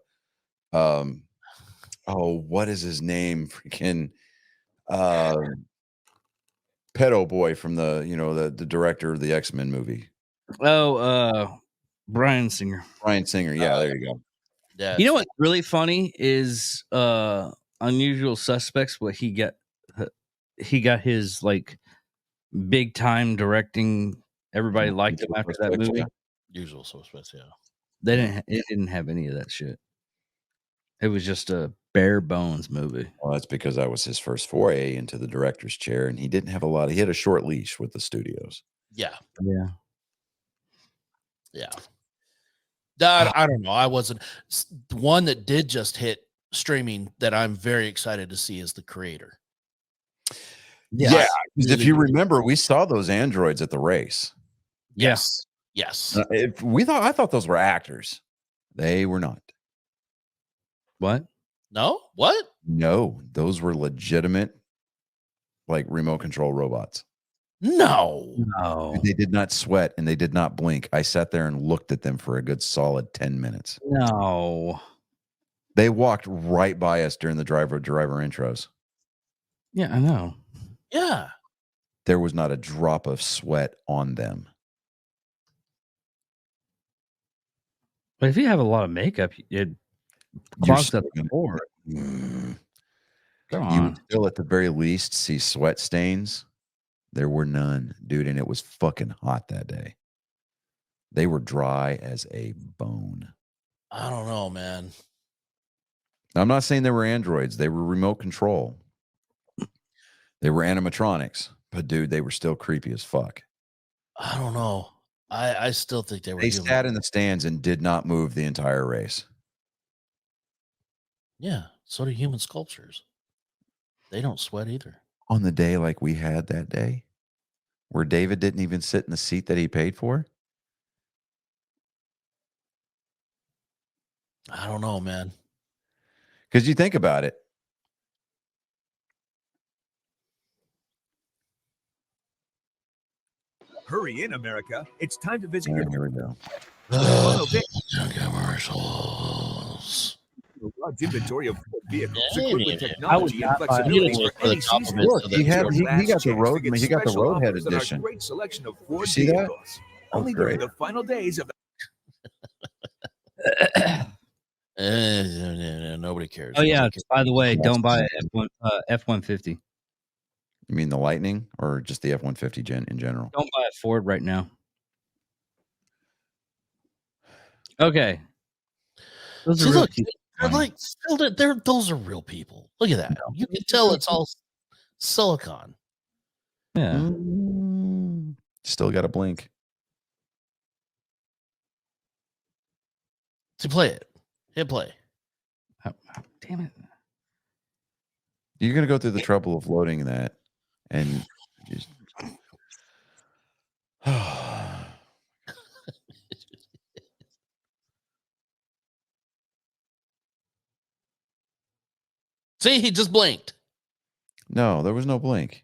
what is his name? Freaking pedo boy from the director of the X-Men movie,
Brian Singer.
Bryan Singer. Yeah, there you go.
Yeah,
You know what's really funny is Unusual Suspects. What he got his like big time directing. Everybody liked him after that movie.
Usual Suspects. Yeah.
It didn't have any of that shit. It was just a bare bones movie.
Well, that's because that was his first foray into the director's chair, and he didn't have a lot. He had a short leash with the studios.
Yeah.
Yeah.
Yeah. I don't know. I wasn't one that did just hit streaming that I'm very excited to see is The Creator.
Yeah, if you remember, we saw those androids at the race.
Yes. Yes.
I thought those were actors. They were not.
What?
No? What?
No, those were legitimate, like remote control robots.
No.
No.
They did not sweat and they did not blink. I sat there and looked at them for a good solid 10 minutes.
No.
They walked right by us during the driver intros.
Yeah, I know.
Yeah.
There was not a drop of sweat on them.
But if you have a lot of makeup, it clogs up the floor.
Mm.
Come
You
on.
would still, at the very least, see sweat stains. There were none, dude, and it was fucking hot that day. They were dry as a bone.
I don't know, man.
I'm not saying they were androids. They were remote control. They were animatronics. But, dude, they were still creepy as fuck.
I don't know. I still think they were.
They sat in the stands and did not move the entire race.
Yeah. So do human sculptures. They don't sweat either.
On the day like we had that day, where David didn't even sit in the seat that he paid for.
I don't know, man.
Because you think about it.
Hurry in, America. It's time to visit
Oh,
your
here we go.
Commercials.
large inventory of vehicles
Yeah,
equipped with
yeah.
technology and
I would not buy it.
flexibility
Look
for
for the
any season.
compliments
Look,
of
he had
the
he got the
Chance to
road.
get
He got the
special
Roadhead
offers on our
edition.
Great selection of Ford
see that?
vehicles. Only during the final days of the
Nobody cares.
Oh yeah.
Nobody cares.
By the way,
Yes.
don't buy F-150.
You mean the Lightning or just the F-150 in general?
Don't buy a Ford right now. Okay. Those
See,
are real
look,
people.
they're like those are real people. Look at that. You can tell it's all silicon.
Yeah.
Mm, still got to blink.
See, play it. Hit play.
Oh, damn it.
You're going to go through the trouble of loading that and just.
See, he just blinked.
No, there was no blink.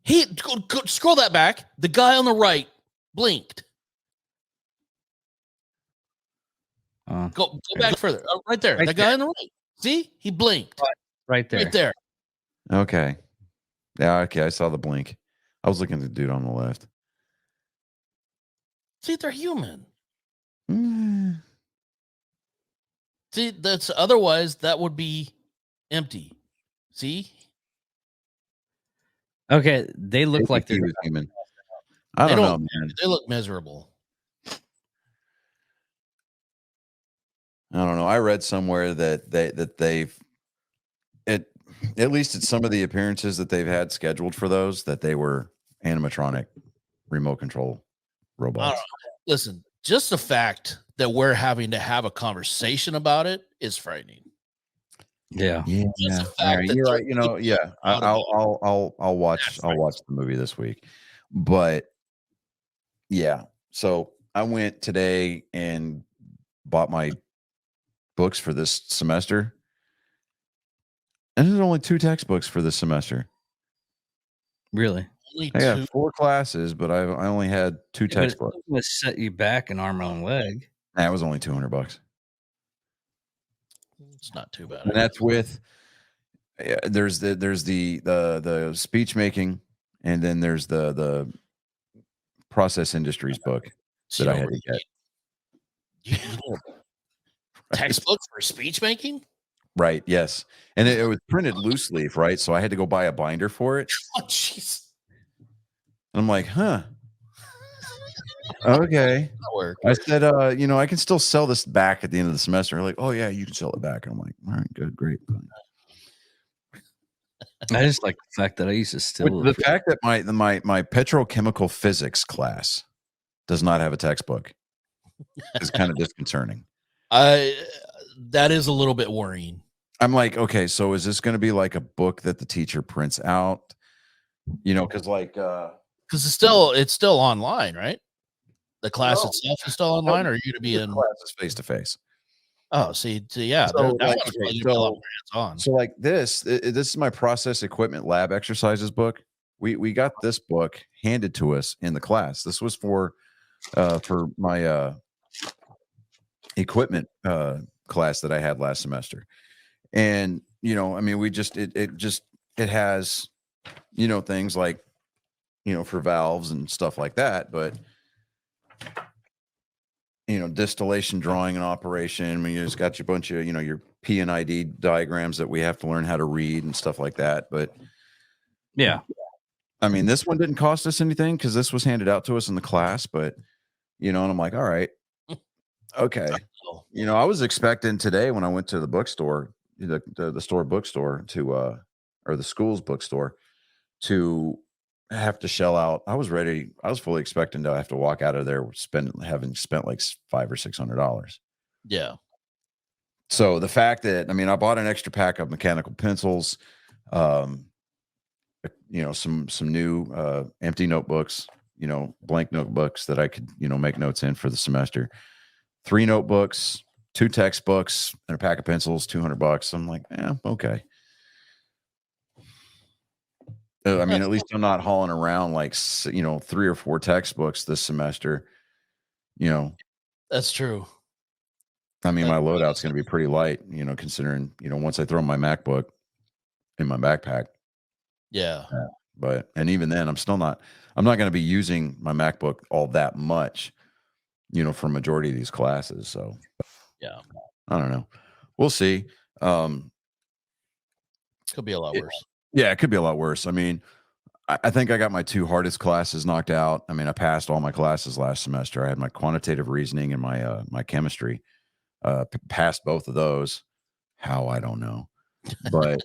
He go, scroll that back. The guy on the right blinked. Go back further. Right there.
Right
That guy on the right. See, he blinked.
Right there.
Right there.
Okay. Yeah, okay. I saw the blink. I was looking at the dude on the left.
See, they're human.
Mm.
See, that's otherwise that would be empty. See,
Okay. They look like
He
they're
was human. I
They
don't know,
don't-
man.
they look miserable.
I don't know. I read somewhere that they've at least at some of the appearances that they've had scheduled for those that they were animatronic remote control robots.
Listen, just the fact that we're having to have a conversation about it is frightening.
Yeah.
Yeah,
Just the fact
all right,
that
you're
they're
right. You know, yeah.
out of
I'll watch the movie this week. But yeah, so I went today and bought my books for this semester. And there's only 2 textbooks for this semester.
Really?
Only
I
2.
got 4 classes, but I only had 2
Yeah, but it's
textbooks.
going to set you back an arm and a leg.
That was only $200.
It's not too bad.
And that's with there's the speech making, and then there's the process industries book that I had to get.
You know, textbook for speech making?
Right, yes. And it was printed loose leaf, right? So I had to go buy a binder for it.
Oh, jeez.
And I'm like, huh. Okay.
That work.
I said, I can still sell this back at the end of the semester. They're like, oh yeah, you can sell it back. I'm like, all right, good, great.
I just like the fact that I used to still.
The fact that my petrochemical physics class does not have a textbook is kind of disconcerting.
That is a little bit worrying.
I'm like, okay, so is this going to be like a book that the teacher prints out? Because
Because it's still online, right? The class
No.
itself is still online, or are you going to be
the
in?
class is face to face.
Oh, yeah,
So,
that
like,
one's
okay,
probably gonna be a lot
so-
more hands-on.
So like this is my process equipment lab exercises book. We got this book handed to us in the class. This was for my equipment class that I had last semester. And we just it has things like for valves and stuff like that, but distillation drawing and operation. I mean, you just got your bunch of your P and ID diagrams that we have to learn how to read and stuff like that. But
Yeah.
I mean, this one didn't cost us anything because this was handed out to us in the class. But and I'm like, all right, okay. I was expecting today when I went to the bookstore, the store bookstore or the school's bookstore to have to shell out. I was fully expecting to have to walk out of there having spent like $500 or $600.
Yeah.
So the fact that I bought an extra pack of mechanical pencils, some new empty notebooks, blank notebooks that I could make notes in for the semester. 3 notebooks, 2 textbooks, and a pack of pencils, $200. I'm like, yeah, okay. At least I'm not hauling around like 3 or 4 textbooks this semester.
That's true.
My loadout's going to be pretty light, considering, once I throw my MacBook in my backpack.
Yeah.
And even then, I'm not going to be using my MacBook all that much, for a majority of these classes. So,
Yeah.
I don't know. We'll see.
Could be a lot worse.
Yeah, it could be a lot worse. I think I got my 2 hardest classes knocked out. I passed all my classes last semester. I had my quantitative reasoning and my chemistry. Passed both of those. How, I don't know. But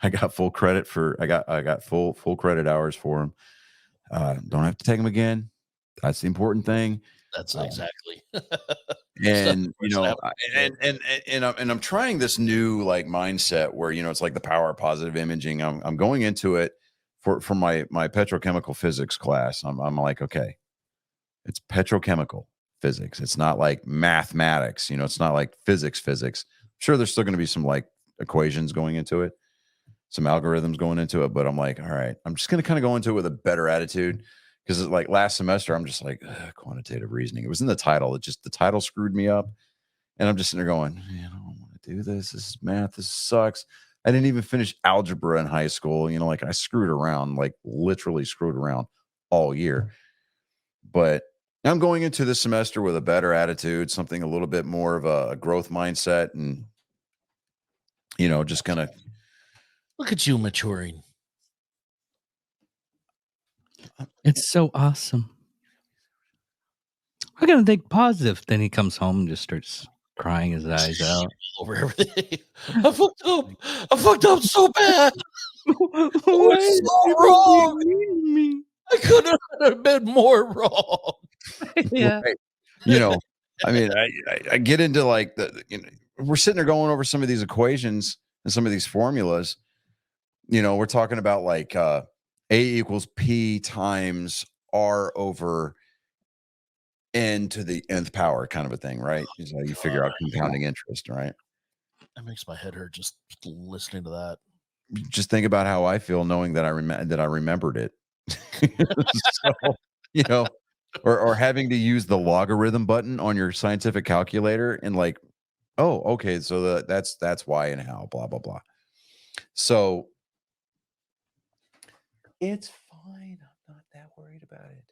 I got full credit I got full credit hours for them. Don't have to take them again. That's the important thing.
That's exactly.
And I'm trying this new like mindset where it's like the power of positive imaging. I'm going into it for my petrochemical physics class. I'm like, okay, it's petrochemical physics. It's not like mathematics. It's not like physics. Sure, there's still going to be some like equations going into it, some algorithms going into it. But I'm like, all right, I'm just going to kind of go into it with a better attitude. Because like last semester, I'm just like quantitative reasoning. It was in the title. The title screwed me up. And I'm just sitting there going, man, I don't want to do this. This is math. This sucks. I didn't even finish algebra in high school. Like I screwed around, like literally screwed around all year. But I'm going into this semester with a better attitude, something a little bit more of a growth mindset, and just kind of
Look at you maturing.
It's so awesome. We're going to think positive. Then he comes home and just starts crying his eyes out.
Over everything. I fucked up so bad.
Why
is so wrong? I couldn't have been more wrong.
Yeah.
Right. I get into like we're sitting there going over some of these equations and some of these formulas. We're talking about like A equals P times R over N to the nth power kind of a thing, right? So you figure out compounding interest, right?
That makes my head hurt just listening to that.
Just think about how I feel knowing that I remembered it. So, you know, or having to use the logarithm button on your scientific calculator and like, oh, okay, so that's why and how, blah blah blah. So it's fine. I'm not that worried about it.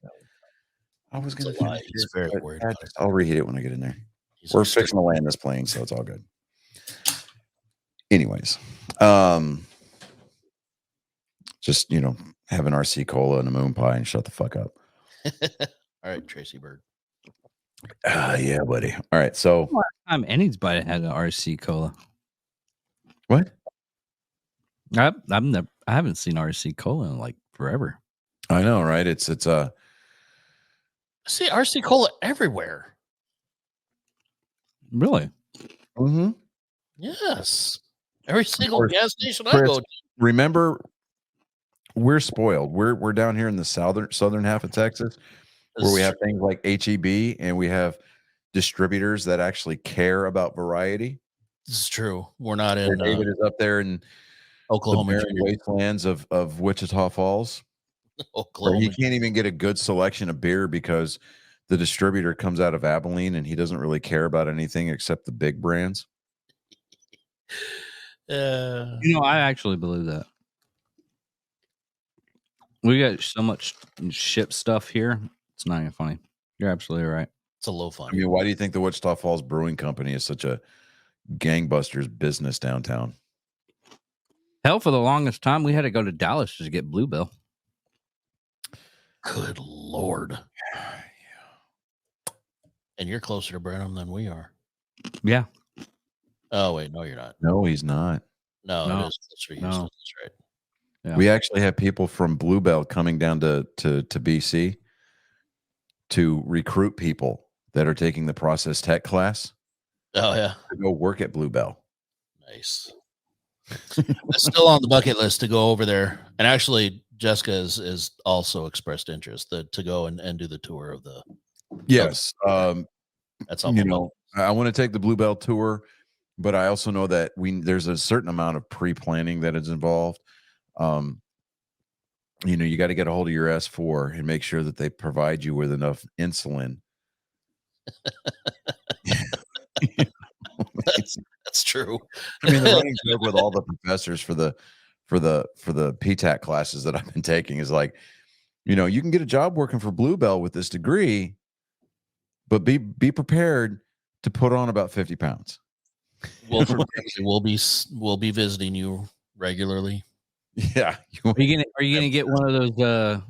I was going to
lie. He's very worried about it.
I'll reheat it when I get in there.
He's
We're
extreme-
fixing to land this plane, so it's all good. Anyways, just have an RC cola and a moon pie and shut the fuck up.
All right, Tracy Bird.
Yeah, buddy. All right, so
Anybody had an RC cola.
what?
I haven't seen RC cola in like forever.
I know, right? It's
See RC Cola everywhere.
Really?
mm-hmm.
Yes. Every single
course,
gas station I
Chris,
go to.
Remember, we're spoiled. We're down here in the southern half of Texas, where we have things like HEB and we have distributors that actually care about variety.
This is true. We're not
Where
in
David is up there in
Oklahoma,
the barren wastelands of Wichita Falls, where
Oklahoma.
you can't even get a good selection of beer because the distributor comes out of Abilene and he doesn't really care about anything except the big brands.
I actually believe that. We got so much ship stuff here. It's not even funny. You're absolutely right.
It's a low fun.
I mean, why do you think the Wichita Falls Brewing Company is such a gangbusters business downtown?
Hell, for the longest time, we had to go to Dallas just to get Bluebell.
Good Lord. And you're closer to Brenham than we are.
Yeah.
Oh, wait. No, you're not.
No, he's not.
No,
No.
it is closer to Houston.
No.
That's right.
Yeah.
We actually have people from Bluebell coming down to BC to recruit people that are taking the process tech class
Oh, yeah.
to go work at Bluebell.
Nice. It's still on the bucket list to go over there. And actually, Jessica is also expressed interest to go and do the tour of the.
Yes.
That's all.
I want to take the Bluebell tour, but I also know that there's a certain amount of pre-planning that is involved. You got to get a hold of your S4 and make sure that they provide you with enough insulin.
That's true.
I mean, the running joke with all the professors for the PTAC classes that I've been taking is like, you can get a job working for Bluebell with this degree, but be prepared to put on about 50 pounds.
We'll be visiting you regularly.
Yeah.
Are you gonna get one of those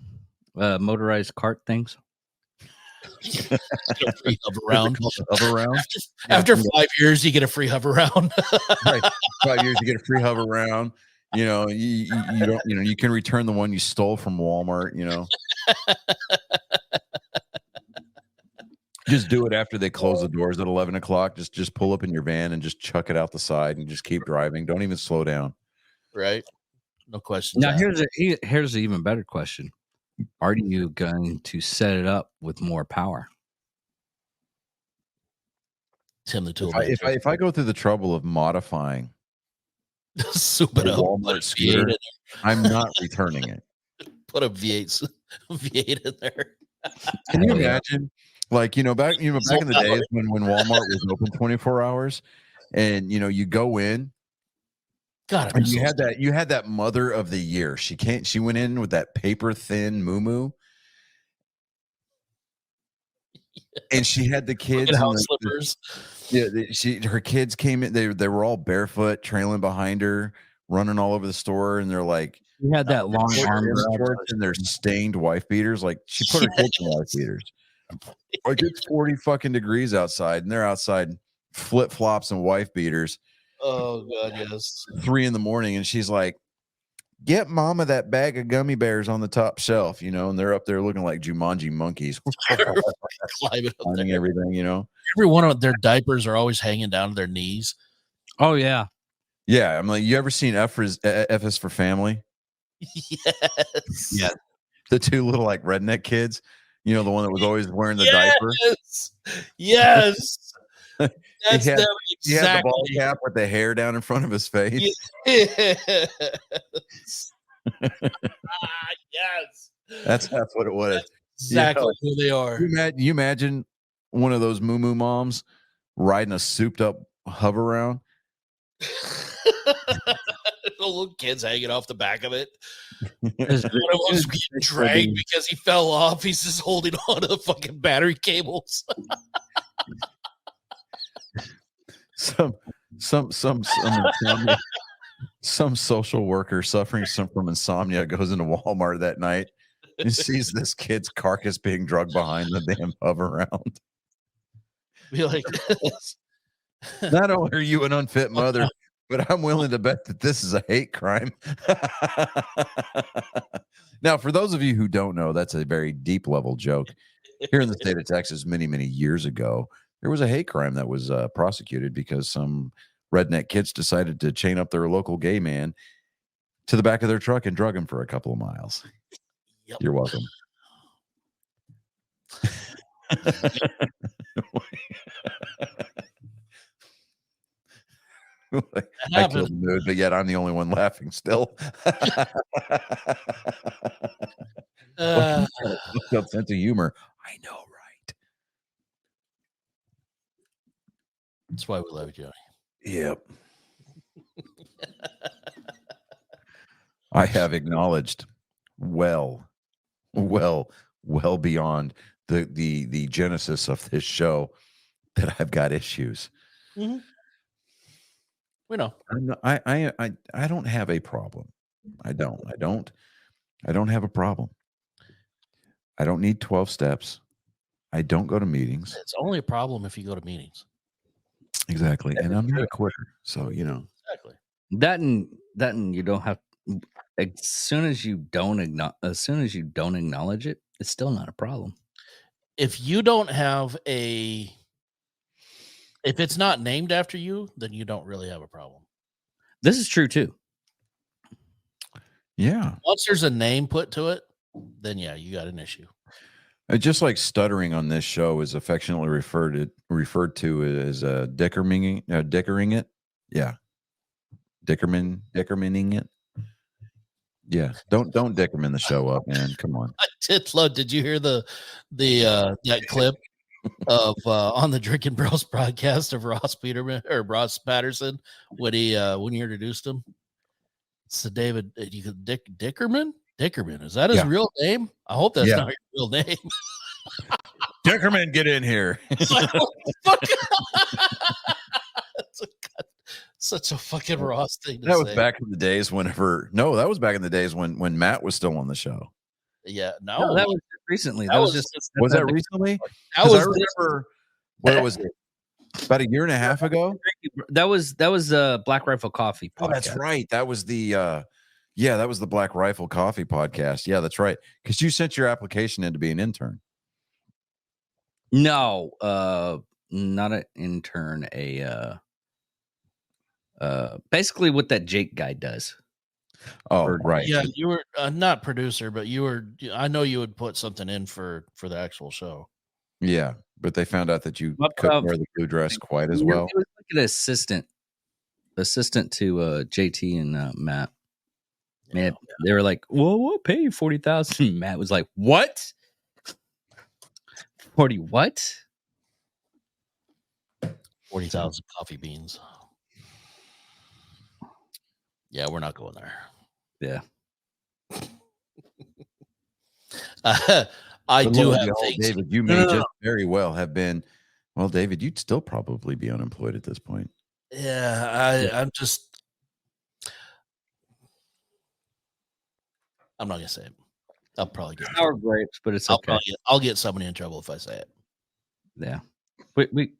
motorized cart things?
Get a free hover round.
Hover round.
After 5 years, you get a free hover round.
Right. 5 years, you get a free hover round. You don't. You can return the one you stole from Walmart. Just do it after they close the doors at 11 o'clock. Just pull up in your van and just chuck it out the side and just keep driving. Don't even slow down.
Right. No question.
Now here's an even better question. Are you going to set it up with more power?
Tim the Tool.
If I go through the trouble of modifying
Soup it
a
up.
Walmart scooter, I'm not returning it.
Put a V8 in there.
Can you imagine? Like, back in the days when Walmart was open 24 hours and you go in.
God,
and you had that mother of the year. She went in with that paper thin moo and she had the kids
house slippers.
Her kids came in. They were all barefoot, trailing behind her, running all over the store, and they're like,
you had that long arm
shorts and their stained wife beaters. Like she put her kids in wife beaters. Like it's 40 fucking degrees outside, and they're outside flip flops and wife beaters.
Oh God, yes.
3 a.m, and she's like, "Get mama that bag of gummy bears on the top shelf," and they're up there looking like Jumanji monkeys,
climbing up there.
everything.
Every one of their diapers are always hanging down to their knees.
Oh yeah,
yeah. I'm like, you ever seen F is for Family?
Yes.
Yeah. The 2 little like redneck kids. The one that was always wearing the diaper.
Yes. That's
He had-
them
He had the
exactly.
ball cap with the hair down in front of his face.
Yes. Yes.
That's what it was.
Exactly who they are.
You imagine one of those moo moms riding a souped up hover round.
The little kids hanging off the back of it.
It's
One of them's getting dragged because he fell off. He's just holding on to the fucking battery cables.
Some insomnia, some social worker suffering from insomnia goes into Walmart that night and sees this kid's carcass being dragged behind the damn hover round.
Be like,
Not only are you an unfit mother, but I'm willing to bet that this is a hate crime. Now, for those of you who don't know, that's a very deep level joke. Here in the state of Texas, many, many years ago, there was a hate crime that was prosecuted because some redneck kids decided to chain up their local gay man to the back of their truck and drug him for a couple of miles.
Yep.
You're welcome. I killed the mood, but yet I'm the only one laughing still. Sense of humor. I know, right?
That's why we love you, Johnny.
Yep. I have acknowledged well beyond the genesis of this show that I've got issues.
Mm-hmm. We know.
I don't have a problem. I don't have a problem. I don't need 12 steps. I don't go to meetings.
It's only a problem if you go to meetings.
Exactly. And I'm not a quitter. So, you know.
Exactly.
That and you don't have as soon as you don't acknowledge it, it's still not a problem.
If you don't have if it's not named after you, then you don't really have a problem.
This is true too.
Yeah.
Once there's a name put to it, then yeah, you got an issue.
Just like stuttering on this show is affectionately referred to as dickering it. Yeah. Dickermaning it. Yeah. Don't Dickerman the show up, man. Come on.
Did you hear that clip of on the Drinking Bros broadcast of Ross Patterson when he introduced him? So David, you could Dickerman? Dickerman, is that his real name? I hope that's not your real name.
Dickerman, get in here.
Such a fucking Ross thing to
That
say.
was back in the days that was back in the days when Matt was still on the show.
Yeah,
No, that was recently.
That was
Was that recently?
That was
I remember what was it? About a year and a half ago?
That was Black Rifle Coffee podcast.
Oh, that's right. That was the that was the Black Rifle Coffee podcast. Yeah, that's right. Because you sent your application in to be an intern.
No, not an intern. Basically what that Jake guy does.
Oh, right.
Yeah, you were not producer, but you were. I know you would put something in for the actual show.
Yeah, but they found out that you couldn't wear the blue dress quite as well.
It was like an assistant to JT and Matt. Man, they were like, "Well, we'll pay you 40,000." Matt was like, "What? 40 what?
40,000 coffee beans." Yeah, we're not going there.
Yeah.
I
But
do
lo and
have
behold,
things.
David, you may just very well have been. Well, David, you'd still probably be unemployed at this point.
Yeah, I'm just. I'm not gonna say it. I'll probably get.
Sour grapes, but it's okay.
I'll get somebody in trouble if I say it.
Yeah.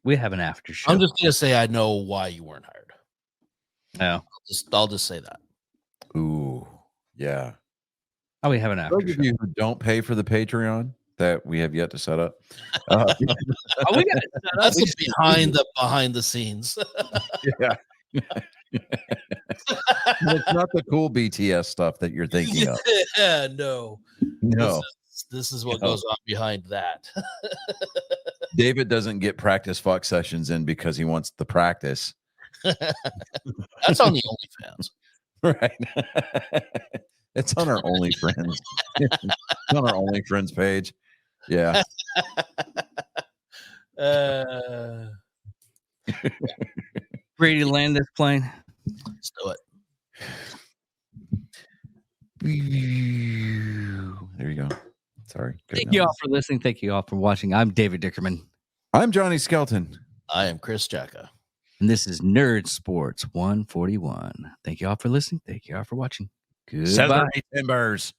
We have an after show.
I'm just gonna say I know why you weren't hired.
No.
I'll just say that.
Ooh, yeah.
Oh, we have an after
Those
show.
of you who don't pay for the Patreon that we have yet to set up,
Oh, we got it set up.
That's the behind the scenes.
yeah. It's not the cool BTS stuff that you're thinking of.
Yeah, no.
No.
This is what goes on behind that.
David doesn't get practice fuck sessions in because he wants the practice.
That's on the OnlyFans.
Right. It's on our OnlyFriends. It's on our OnlyFriends page. Yeah.
Ready to land this plane?
Let's do it.
There you go. Sorry.
Thank you all for listening. Thank you all for watching. I'm David Dickerman,
I'm Johnny Skelton.
I am Chris Jacka.
and this is Nerd Sports 141. Thank you all for listening. Thank you all for watching. Goodbye.
Celery Timbers.